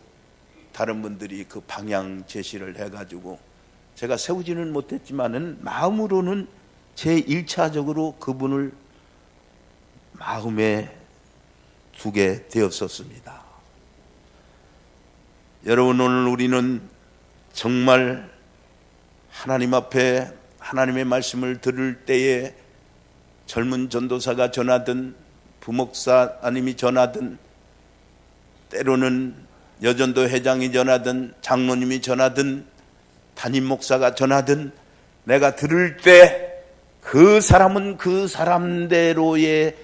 다른 분들이 그 방향 제시를 해가지고 제가 세우지는 못했지만은 마음으로는 제 1차적으로 그분을 마음에 두게 되었었습니다. 여러분, 오늘 우리는 정말 하나님 앞에 하나님의 말씀을 들을 때에 젊은 전도사가 전하든 부목사님이 전하든 때로는 여전도 회장이 전하든 장로님이 전하든 담임 목사가 전하든 내가 들을 때 그 사람은 그 사람대로의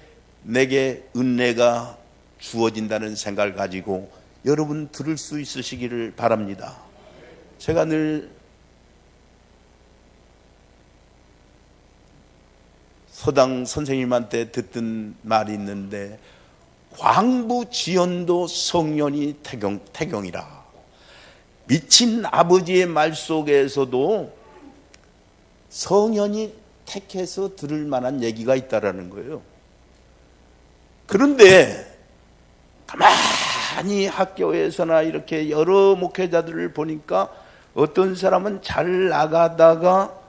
내게 은혜가 주어진다는 생각을 가지고 여러분 들을 수 있으시기를 바랍니다. 제가 늘 서당 선생님한테 듣던 말이 있는데, 광부지연도 성년이 태경이라. 미친 아버지의 말 속에서도 성년이 택해서 들을 만한 얘기가 있다라는 거예요. 그런데 가만히 학교에서나 이렇게 여러 목회자들을 보니까 어떤 사람은 잘 나가다가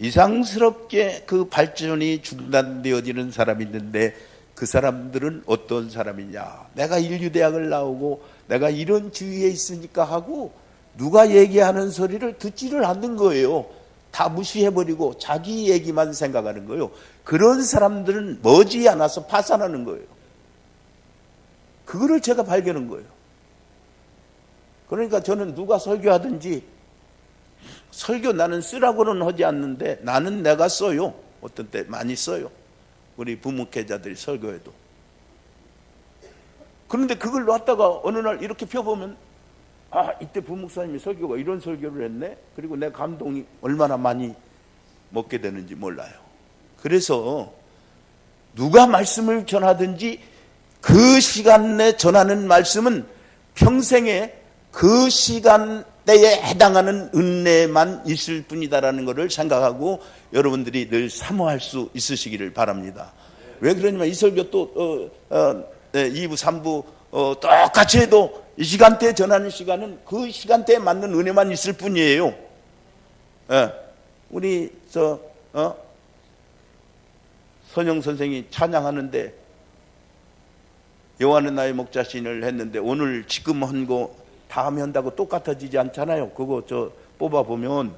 이상스럽게 그 발전이 중단되어지는 사람이 있는데, 그 사람들은 어떤 사람이냐? 내가 인류대학을 나오고 내가 이런 주위에 있으니까 하고 누가 얘기하는 소리를 듣지를 않는 거예요. 다 무시해버리고 자기 얘기만 생각하는 거예요. 그런 사람들은 머지않아서 파산하는 거예요. 그거를 제가 발견한 거예요. 그러니까 저는 누가 설교하든지 설교 나는 쓰라고는 하지 않는데 나는 내가 써요. 어떤 때 많이 써요. 우리 부목회자들이 설교해도. 그런데 그걸 놨다가 어느 날 이렇게 펴보면, 아, 이때 부목사님이 설교가 이런 설교를 했네. 그리고 내 감동이 얼마나 많이 먹게 되는지 몰라요. 그래서 누가 말씀을 전하든지 그 시간 내 전하는 말씀은 평생에 그 시간대에 해당하는 은혜만 있을 뿐이다라는 것을 생각하고 여러분들이 늘 사모할 수 있으시기를 바랍니다. 왜 그러냐면 이 설교 또 2부 3부 똑같이 해도 이 시간대에 전하는 시간은 그 시간대에 맞는 은혜만 있을 뿐이에요. 우리 선영 선생이 찬양하는데 여호와는 나의 목자신을 했는데, 오늘 지금 한 거 다음에 한다고 똑같아지지 않잖아요. 그거 뽑아보면.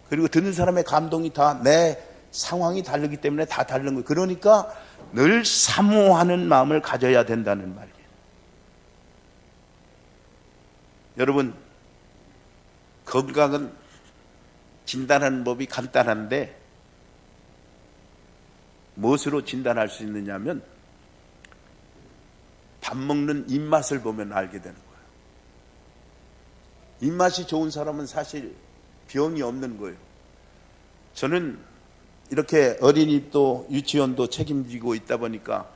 그리고 듣는 사람의 감동이 다 내 상황이 다르기 때문에 다 다른 거예요. 그러니까 늘 사모하는 마음을 가져야 된다는 말이에요. 여러분, 건강은 진단하는 법이 간단한데 무엇으로 진단할 수 있느냐면 밥 먹는 입맛을 보면 알게 되는 거예요. 입맛이 좋은 사람은 사실 병이 없는 거예요. 저는 이렇게 어린이집도 유치원도 책임지고 있다 보니까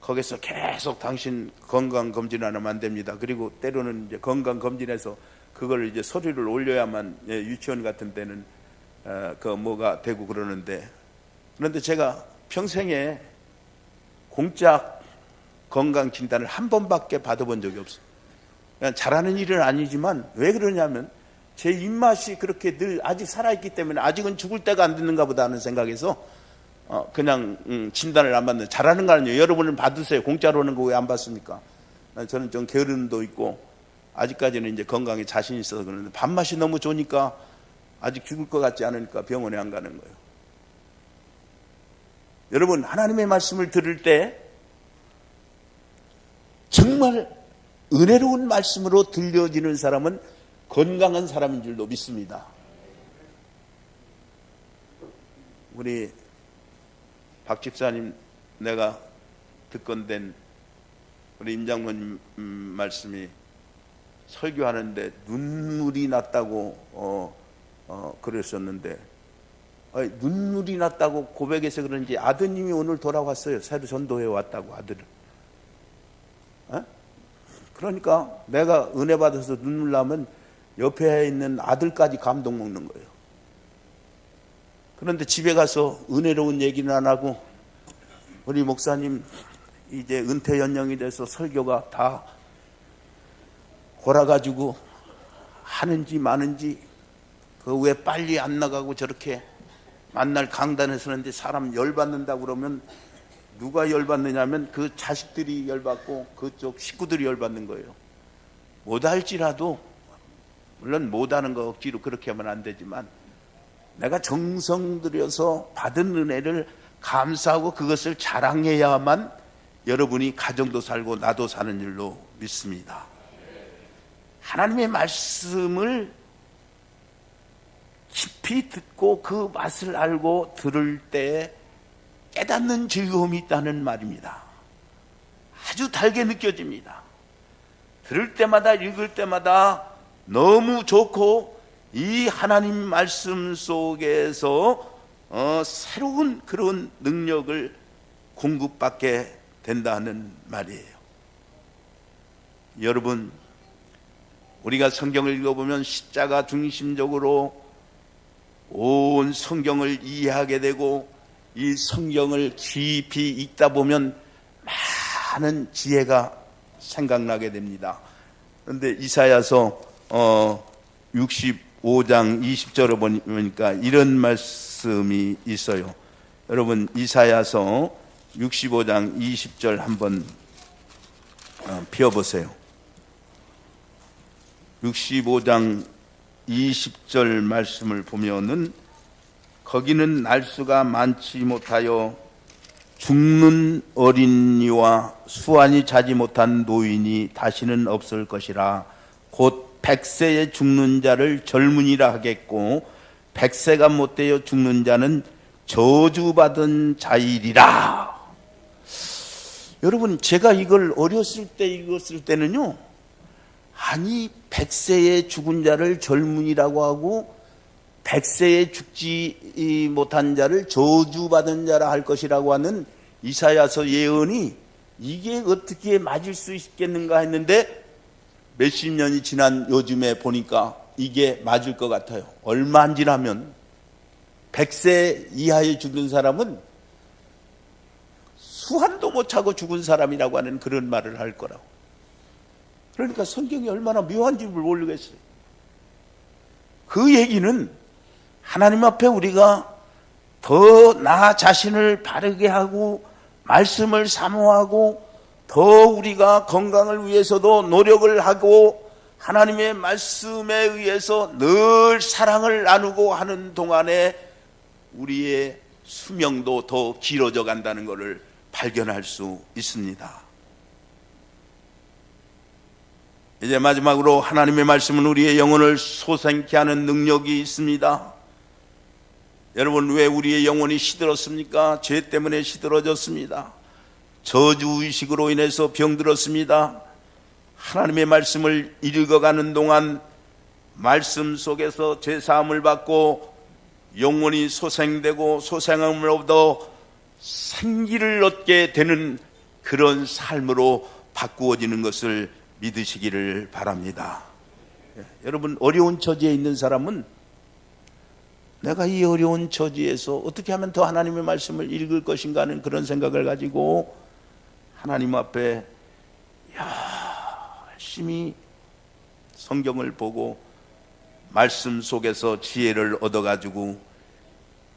거기서 계속 당신 건강검진 안 하면 안 됩니다. 그리고 때로는 이제 건강검진해서 그걸 이제 서류를 올려야만 유치원 같은 데는 뭐가 되고 그러는데, 그런데 제가 평생에 공짜 건강진단을 한 번밖에 받아본 적이 없어요. 그냥 잘하는 일은 아니지만 왜 그러냐면 제 입맛이 그렇게 늘 아직 살아있기 때문에 아직은 죽을 때가 안 됐는가 보다 하는 생각에서 그냥 진단을 안 받는. 잘하는 거 아니에요. 여러분은 받으세요. 공짜로 오는 거 왜 안 받습니까? 저는 좀 게으름도 있고 아직까지는 이제 건강에 자신 있어서 그러는데, 밥맛이 너무 좋으니까 아직 죽을 것 같지 않으니까 병원에 안 가는 거예요. 여러분, 하나님의 말씀을 들을 때 정말 은혜로운 말씀으로 들려지는 사람은 건강한 사람인 줄도 믿습니다. 우리 박 집사님, 내가 듣건된 우리 임 장모님 말씀이 설교하는데 눈물이 났다고 그랬었는데, 눈물이 났다고 고백해서 그런지 아드님이 오늘 돌아왔어요. 새로 전도해 왔다고, 아들을. 그러니까 내가 은혜 받아서 눈물 나면 옆에 있는 아들까지 감동 먹는 거예요. 그런데 집에 가서 은혜로운 얘기는 안 하고, 우리 목사님 이제 은퇴 연령이 돼서 설교가 다 골아가지고 하는지 마는지, 그 왜 빨리 안 나가고 저렇게 만날 강단에서 하는데 사람 열받는다고 그러면 누가 열받느냐면 그 자식들이 열받고 그쪽 식구들이 열받는 거예요. 못할지라도, 물론 못하는 거 억지로 그렇게 하면 안 되지만 내가 정성 들여서 받은 은혜를 감사하고 그것을 자랑해야만 여러분이 가정도 살고 나도 사는 줄로 믿습니다. 하나님의 말씀을 깊이 듣고 그 맛을 알고 들을 때 깨닫는 즐거움이 있다는 말입니다. 아주 달게 느껴집니다. 들을 때마다 읽을 때마다 너무 좋고 이 하나님 말씀 속에서 새로운 그런 능력을 공급받게 된다는 말이에요. 여러분, 우리가 성경을 읽어보면 십자가 중심적으로 온 성경을 이해하게 되고 이 성경을 깊이 읽다 보면 많은 지혜가 생각나게 됩니다. 그런데 이사야서 65장 20절을 보니까 이런 말씀이 있어요. 여러분, 이사야서 65장 20절 한번 펴보세요. 65장 20절 말씀을 보면은 거기는 날수가 많지 못하여 죽는 어린이와 수완이 자지 못한 노인이 다시는 없을 것이라. 곧 100세에 죽는 자를 젊은이라 하겠고 100세가 못되어 죽는 자는 저주받은 자이리라. 여러분, 제가 이걸 어렸을 때 읽었을 때는요, 아니 100세에 죽은 자를 젊은이라고 하고 100세에 죽지 못한 자를 저주받은 자라 할 것이라고 하는 이사야서 예언이 이게 어떻게 맞을 수 있겠는가 했는데 몇십 년이 지난 요즘에 보니까 이게 맞을 것 같아요. 얼마 안 지나면 100세 이하에 죽은 사람은 수한도 못 차고 죽은 사람이라고 하는 그런 말을 할 거라고. 그러니까 성경이 얼마나 묘한지 모르겠어요. 그 얘기는 하나님 앞에 우리가 더 나 자신을 바르게 하고 말씀을 사모하고 더 우리가 건강을 위해서도 노력을 하고 하나님의 말씀에 의해서 늘 사랑을 나누고 하는 동안에 우리의 수명도 더 길어져 간다는 것을 발견할 수 있습니다. 이제 마지막으로 하나님의 말씀은 우리의 영혼을 소생케 하는 능력이 있습니다. 여러분, 왜 우리의 영혼이 시들었습니까? 죄 때문에 시들어졌습니다. 저주의식으로 인해서 병들었습니다. 하나님의 말씀을 읽어가는 동안 말씀 속에서 죄사함을 받고 영혼이 소생되고 소생함을 얻어 생기를 얻게 되는 그런 삶으로 바꾸어지는 것을 믿으시기를 바랍니다. 여러분, 어려운 처지에 있는 사람은 내가 이 어려운 처지에서 어떻게 하면 더 하나님의 말씀을 읽을 것인가 하는 그런 생각을 가지고 하나님 앞에 열심히 성경을 보고 말씀 속에서 지혜를 얻어가지고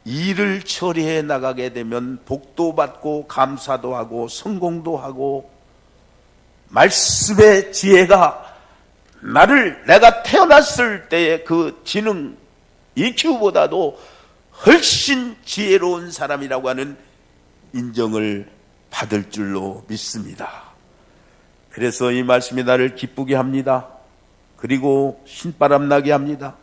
일을 처리해 나가게 되면 복도 받고 감사도 하고 성공도 하고 말씀의 지혜가 내가 태어났을 때의 그 지능 EQ보다도 훨씬 지혜로운 사람이라고 하는 인정을 받을 줄로 믿습니다. 그래서 이 말씀이 나를 기쁘게 합니다. 그리고 신바람 나게 합니다.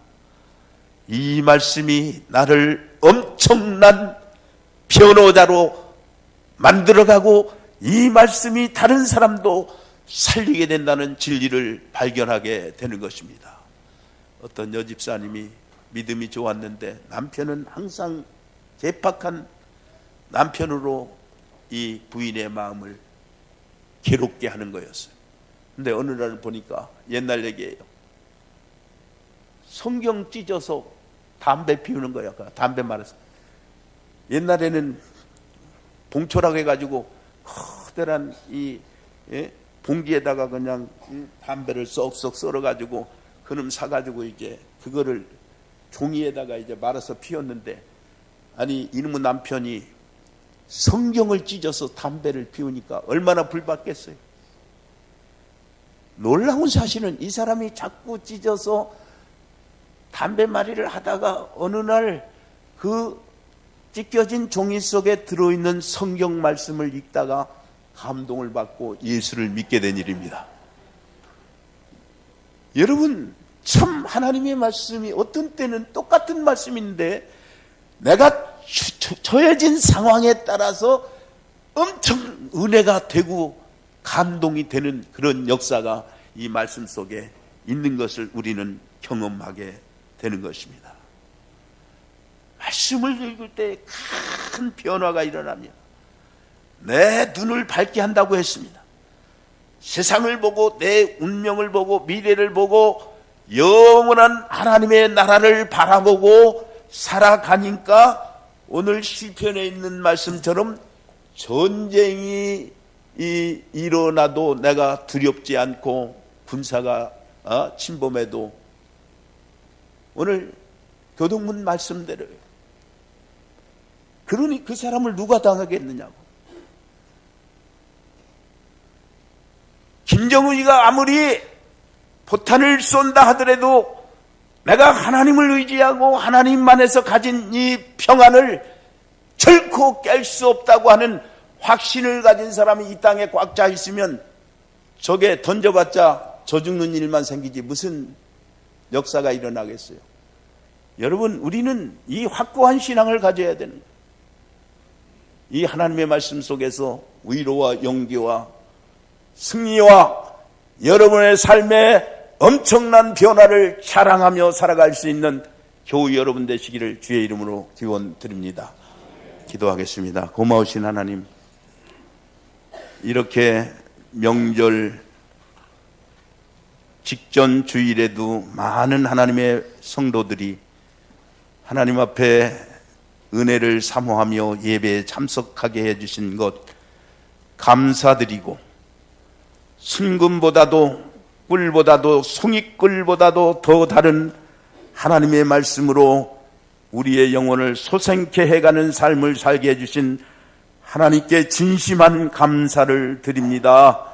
이 말씀이 나를 엄청난 변호자로 만들어가고 이 말씀이 다른 사람도 살리게 된다는 진리를 발견하게 되는 것입니다. 어떤 여집사님이 믿음이 좋았는데 남편은 항상 괴팍한 남편으로 이 부인의 마음을 괴롭게 하는 거였어요. 근데 어느 날 보니까 옛날 얘기예요. 성경 찢어서 담배 피우는 거야. 담배 말아서. 옛날에는 봉초라고 해가지고 커다란 이 봉지에다가 그냥 담배를 쏙쏙 썰어가지고 그놈 사가지고 이제 그거를 종이에다가 이제 말아서 피웠는데, 아니 이놈의 남편이 성경을 찢어서 담배를 피우니까 얼마나 불받겠어요. 놀라운 사실은 이 사람이 자꾸 찢어서 담배말이를 하다가 어느 날 그 찢겨진 종이 속에 들어있는 성경 말씀을 읽다가 감동을 받고 예수를 믿게 된 일입니다. 여러분, 참 하나님의 말씀이 어떤 때는 똑같은 말씀인데 내가 처해진 상황에 따라서 엄청 은혜가 되고 감동이 되는 그런 역사가 이 말씀 속에 있는 것을 우리는 경험하게 되는 것입니다. 말씀을 읽을 때 큰 변화가 일어나며 내 눈을 밝게 한다고 했습니다. 세상을 보고 내 운명을 보고 미래를 보고 영원한 하나님의 나라를 바라보고 살아가니까 오늘 시편에 있는 말씀처럼 전쟁이 일어나도 내가 두렵지 않고 군사가 침범해도 오늘 교동문 말씀대로요. 그러니 그 사람을 누가 당하겠느냐고. 김정은이가 아무리 포탄을 쏜다 하더라도 내가 하나님을 의지하고 하나님만에서 가진 이 평안을 결코 깰 수 없다고 하는 확신을 가진 사람이 이 땅에 꽉 차 있으면 저게 던져봤자 저 죽는 일만 생기지 무슨 역사가 일어나겠어요. 여러분, 우리는 이 확고한 신앙을 가져야 되는 거예요. 이 하나님의 말씀 속에서 위로와 용기와 승리와 여러분의 삶에 엄청난 변화를 자랑하며 살아갈 수 있는 교우 여러분 되시기를 주의 이름으로 기원 드립니다. 기도하겠습니다. 고마우신 하나님, 이렇게 명절 직전 주일에도 많은 하나님의 성도들이 하나님 앞에 은혜를 사모하며 예배에 참석하게 해주신 것 감사드리고, 순금보다도 꿀보다도 송이꿀보다도 더 다른 하나님의 말씀으로 우리의 영혼을 소생케 해가는 삶을 살게 해주신 하나님께 진심한 감사를 드립니다.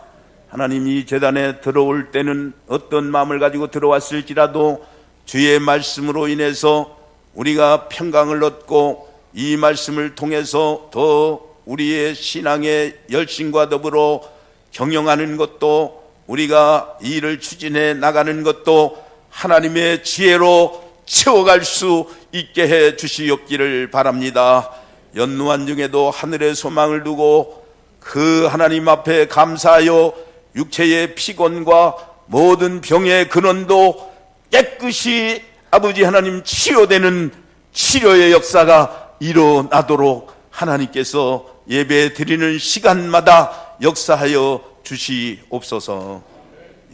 하나님, 이 제단에 들어올 때는 어떤 마음을 가지고 들어왔을지라도 주의 말씀으로 인해서 우리가 평강을 얻고 이 말씀을 통해서 더 우리의 신앙의 열심과 더불어 경영하는 것도, 우리가 이 일을 추진해 나가는 것도 하나님의 지혜로 채워갈 수 있게 해 주시옵기를 바랍니다. 연노한 중에도 하늘의 소망을 두고 그 하나님 앞에 감사하여 육체의 피곤과 모든 병의 근원도 깨끗이 아버지 하나님 치료되는 치료의 역사가 일어나도록 하나님께서 예배 드리는 시간마다 역사하여 주시옵소서.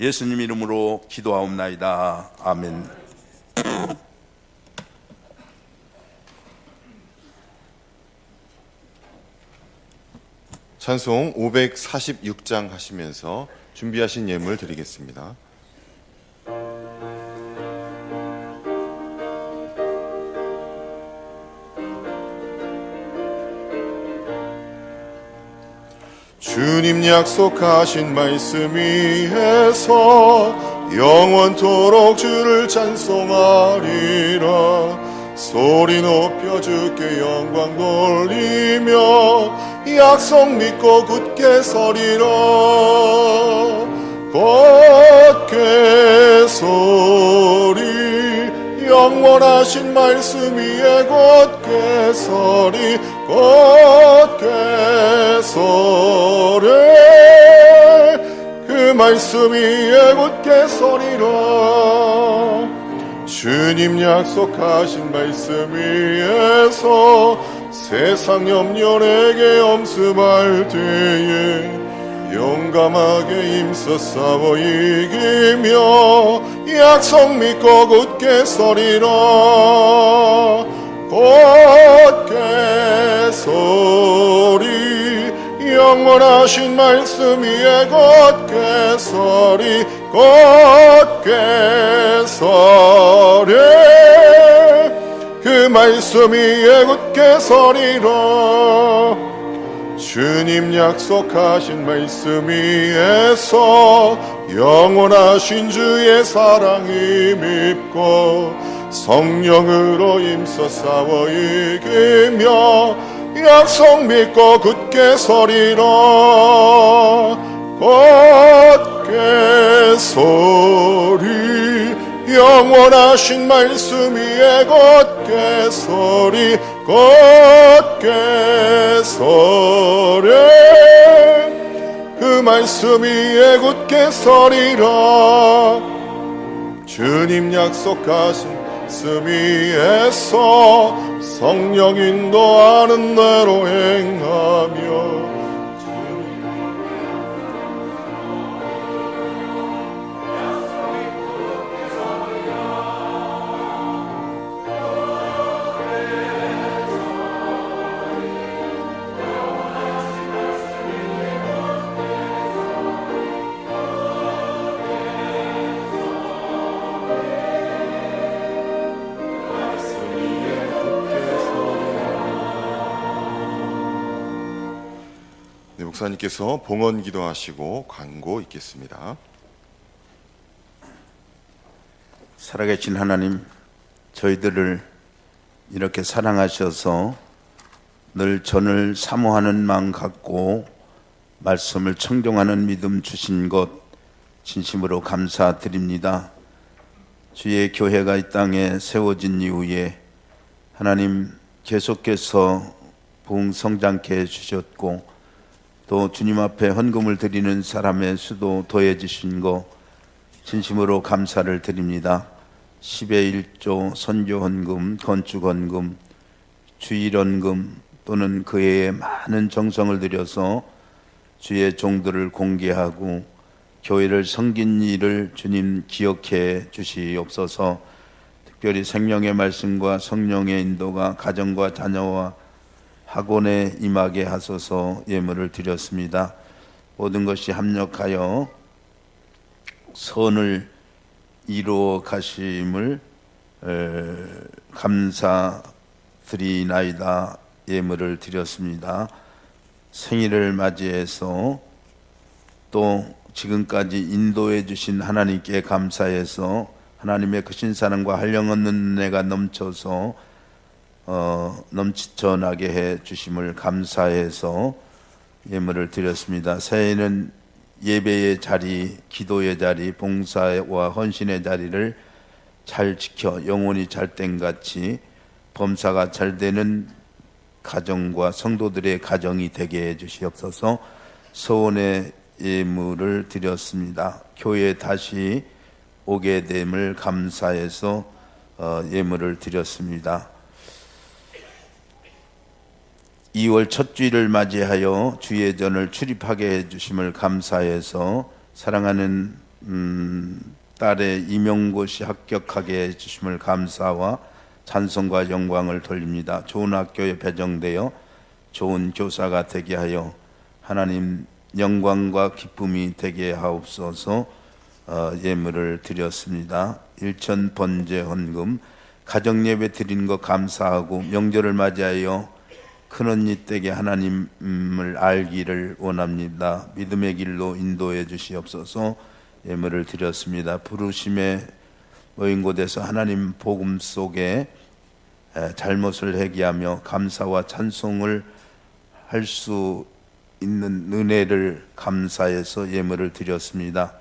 예수님 이름으로 기도하옵나이다. 아멘. 찬송 546장 하시면서 준비하신 예물 드리겠습니다. 주님 약속하신 말씀 위에서 영원토록 주를 찬송하리라. 소리 높여 주께 영광 돌리며 약속 믿고 굳게 서리라. 곧게 서리 영원하신 말씀 위에 곧게 서리. 곧게 서리 그 말씀 위에 굳게 서리라. 주님 약속하신 말씀 위에서 세상 염려 내게 엄습할 때에 용감하게 힘써 싸워 이기며 약속 믿고 굳게 서리라. 곧게 서리 영원하신 말씀 위에 곧게 서리. 곧게 서리 그 말씀 위에 굳게 서리라. 주님 약속하신 말씀 위에서 영원하신 주의 사랑이 밉고 성령으로 힘써 싸워 이기며 약속 믿고 굳게 서리라. 곧게 서리 영원하신 말씀 위에 곧게 서리 그 말씀 위에 굳게 서리라. 주님 약속하신 말씀 위에서 성령 인도하는 대로 행하며 목사님께서 봉헌 기도하시고 광고 있겠습니다. 살아계신 하나님, 저희들을 이렇게 사랑하셔서 늘 전을 사모하는 마음 갖고 말씀을 청종하는 믿음 주신 것 진심으로 감사드립니다. 주의 교회가 이 땅에 세워진 이후에 하나님 계속해서 부흥성장케 해주셨고 또 주님 앞에 헌금을 드리는 사람의 수도 더해주신 거 진심으로 감사를 드립니다. 10의 1조, 선교헌금, 건축헌금, 주일헌금 또는 그 외에 많은 정성을 들여서 주의 종들을 공개하고 교회를 섬긴 일을 주님 기억해 주시옵소서. 특별히 생명의 말씀과 성령의 인도가 가정과 자녀와 학원에 임하게 하소서. 예물을 드렸습니다. 모든 것이 합력하여 선을 이루어 가심을 감사드리나이다. 예물을 드렸습니다. 생일을 맞이해서 또 지금까지 인도해 주신 하나님께 감사해서 하나님의 크신 사랑과 한량없는 은혜가 넘쳐서 넘치전하게 해 주심을 감사해서 예물을 드렸습니다. 새해에는 예배의 자리, 기도의 자리, 봉사와 헌신의 자리를 잘 지켜 영혼이 잘된 같이 범사가 잘 되는 가정과 성도들의 가정이 되게 해 주시옵소서. 서원의 예물을 드렸습니다. 교회에 다시 오게 됨을 감사해서 예물을 드렸습니다. 2월 첫 주일을 맞이하여 주의 전을 출입하게 해주심을 감사해서 사랑하는 딸의 임용고시 합격하게 해주심을 감사와 찬송과 영광을 돌립니다. 좋은 학교에 배정되어 좋은 교사가 되게 하여 하나님 영광과 기쁨이 되게 하옵소서. 예물을 드렸습니다. 일천 번제 헌금, 가정예배 드린 거 감사하고 명절을 맞이하여 큰언니 댁에 하나님을 알기를 원합니다. 믿음의 길로 인도해 주시옵소서. 예물을 드렸습니다. 부르심에 모인 곳에서 하나님 복음 속에 잘못을 회개하며 감사와 찬송을 할 수 있는 은혜를 감사해서 예물을 드렸습니다.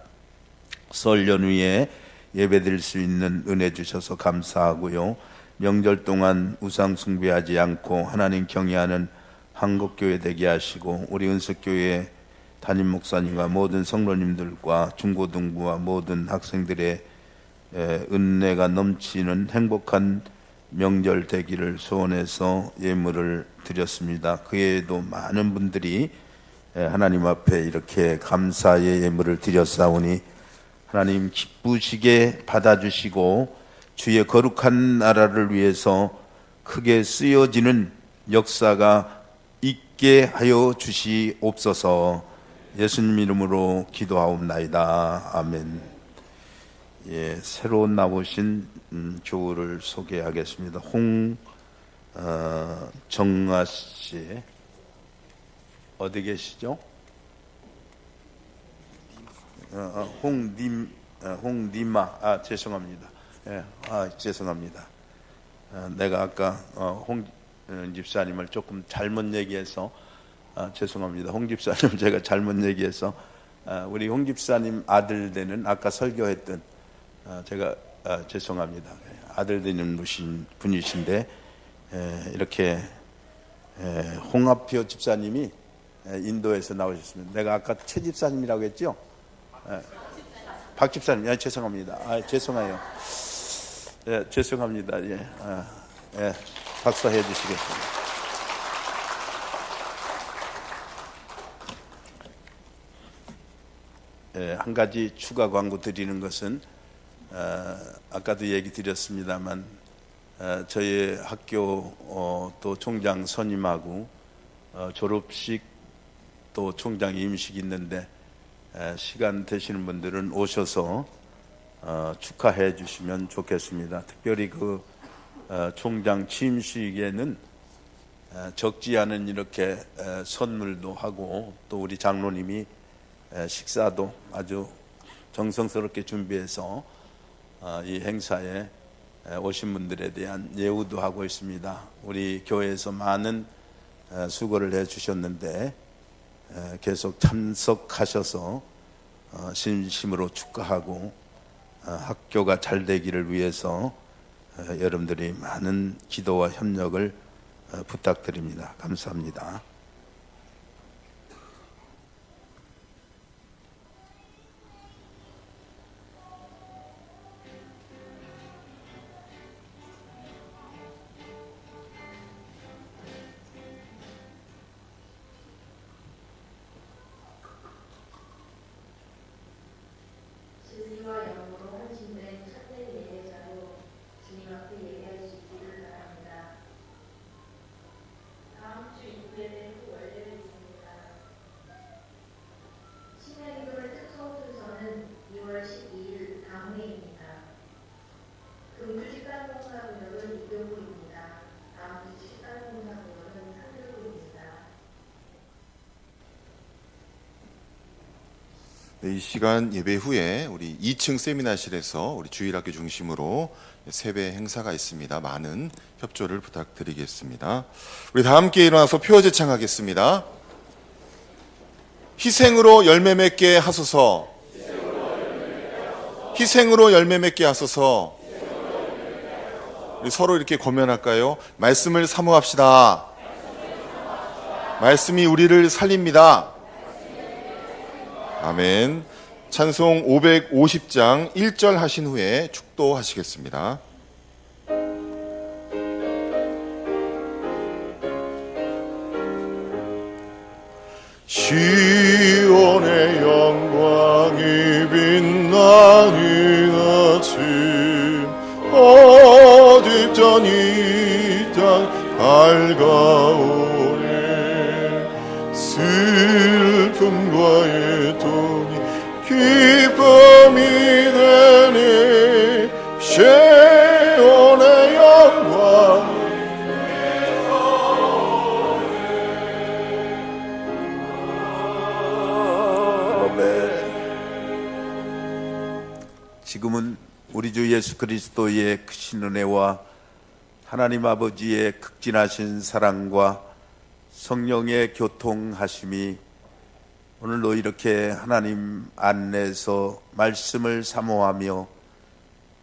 설 연휴에 예배드릴 수 있는 은혜 주셔서 감사하고요. 명절 동안 우상 숭배하지 않고 하나님 경외하는 한국교회 되게 하시고 우리 은석교회 담임 목사님과 모든 성도님들과 중고등부와 모든 학생들의 은혜가 넘치는 행복한 명절 되기를 소원해서 예물을 드렸습니다. 그 외에도 많은 분들이 하나님 앞에 이렇게 감사의 예물을 드렸사오니 하나님 기쁘시게 받아주시고 주의 거룩한 나라를 위해서 크게 쓰여지는 역사가 있게 하여 주시옵소서. 예수님 이름으로 기도하옵나이다. 아멘. 예, 새로 나오신 교우를 소개하겠습니다. 정아 씨 어디 계시죠? 홍님아 죄송합니다. 예, 죄송합니다. 내가 아까 홍 집사님을 조금 잘못 얘기해서 죄송합니다. 홍 집사님 제가 잘못 얘기해서 우리 홍 집사님 아들 되는 아까 설교했던 제가 죄송합니다. 아들 되는 분이신데 이렇게 홍합표 집사님이 인도에서 나오셨습니다. 내가 아까 최 집사님이라고 했죠? 박 집사님, 죄송합니다. 죄송해요. 죄송합니다. 박수해 주시겠습니다. 한 가지 추가 광고 드리는 것은 아까도 얘기 드렸습니다만 저희 학교 또 총장 선임하고 졸업식 또 총장 임식 있는데 시간 되시는 분들은 오셔서 축하해 주시면 좋겠습니다. 특별히 그 총장 취임식에는 적지 않은 이렇게 선물도 하고 또 우리 장로님이 식사도 아주 정성스럽게 준비해서 이 행사에 오신 분들에 대한 예우도 하고 있습니다. 우리 교회에서 많은 수고를 해주셨는데 계속 참석하셔서 진심으로 축하하고 학교가 잘 되기를 위해서 여러분들이 많은 기도와 협력을 부탁드립니다. 감사합니다. 진리와 영으로 헌신된 첫째 예배자로 주님 앞에 예배할 수 있기를 바랍니다. 다음 주 6일에는 월요일이 있습니다. 신약기도의 특송 순서는 2월 12일 당회입니다. 금주 식단봉사구역은 이교구입니다. 다음 주 식단봉사구역은 상교구입니다. 이 시간 예배 후에 우리 2층 세미나실에서 우리 주일학교 중심으로 세배 행사가 있습니다. 많은 협조를 부탁드리겠습니다. 우리 다 함께 일어나서 표제창하겠습니다. 희생으로 열매 맺게 하소서. 희생으로 열매 맺게 하소서. 우리 서로 이렇게 권면할까요? 말씀을 사모합시다. 말씀이 우리를 살립니다. 아멘. 찬송 550장 1절 하신 후에 축도하시겠습니다. 시온의 영광이 빛나는 아침 어둡던 이 땅 밝아오네. 슬픔과 애통이 기쁨이 되네. 시온의 영광 지금은 우리 주 예수 그리스도의 크신 은혜와 하나님 아버지의 극진하신 사랑과 성령의 교통하심이 오늘도 이렇게 하나님 안내서 말씀을 사모하며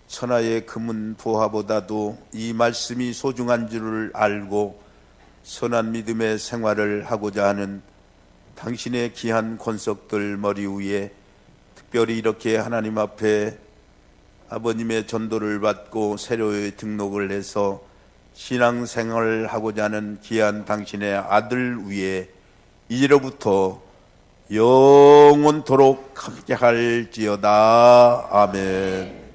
천하의 금은 보화보다도 이 말씀이 소중한 줄을 알고 선한 믿음의 생활을 하고자 하는 당신의 귀한 권속들 머리 위에 특별히 이렇게 하나님 앞에 아버님의 전도를 받고 새로이 등록을 해서 신앙생활을 하고자 하는 귀한 당신의 아들 위에 이제로부터 영원토록 함께할지어다. 아멘.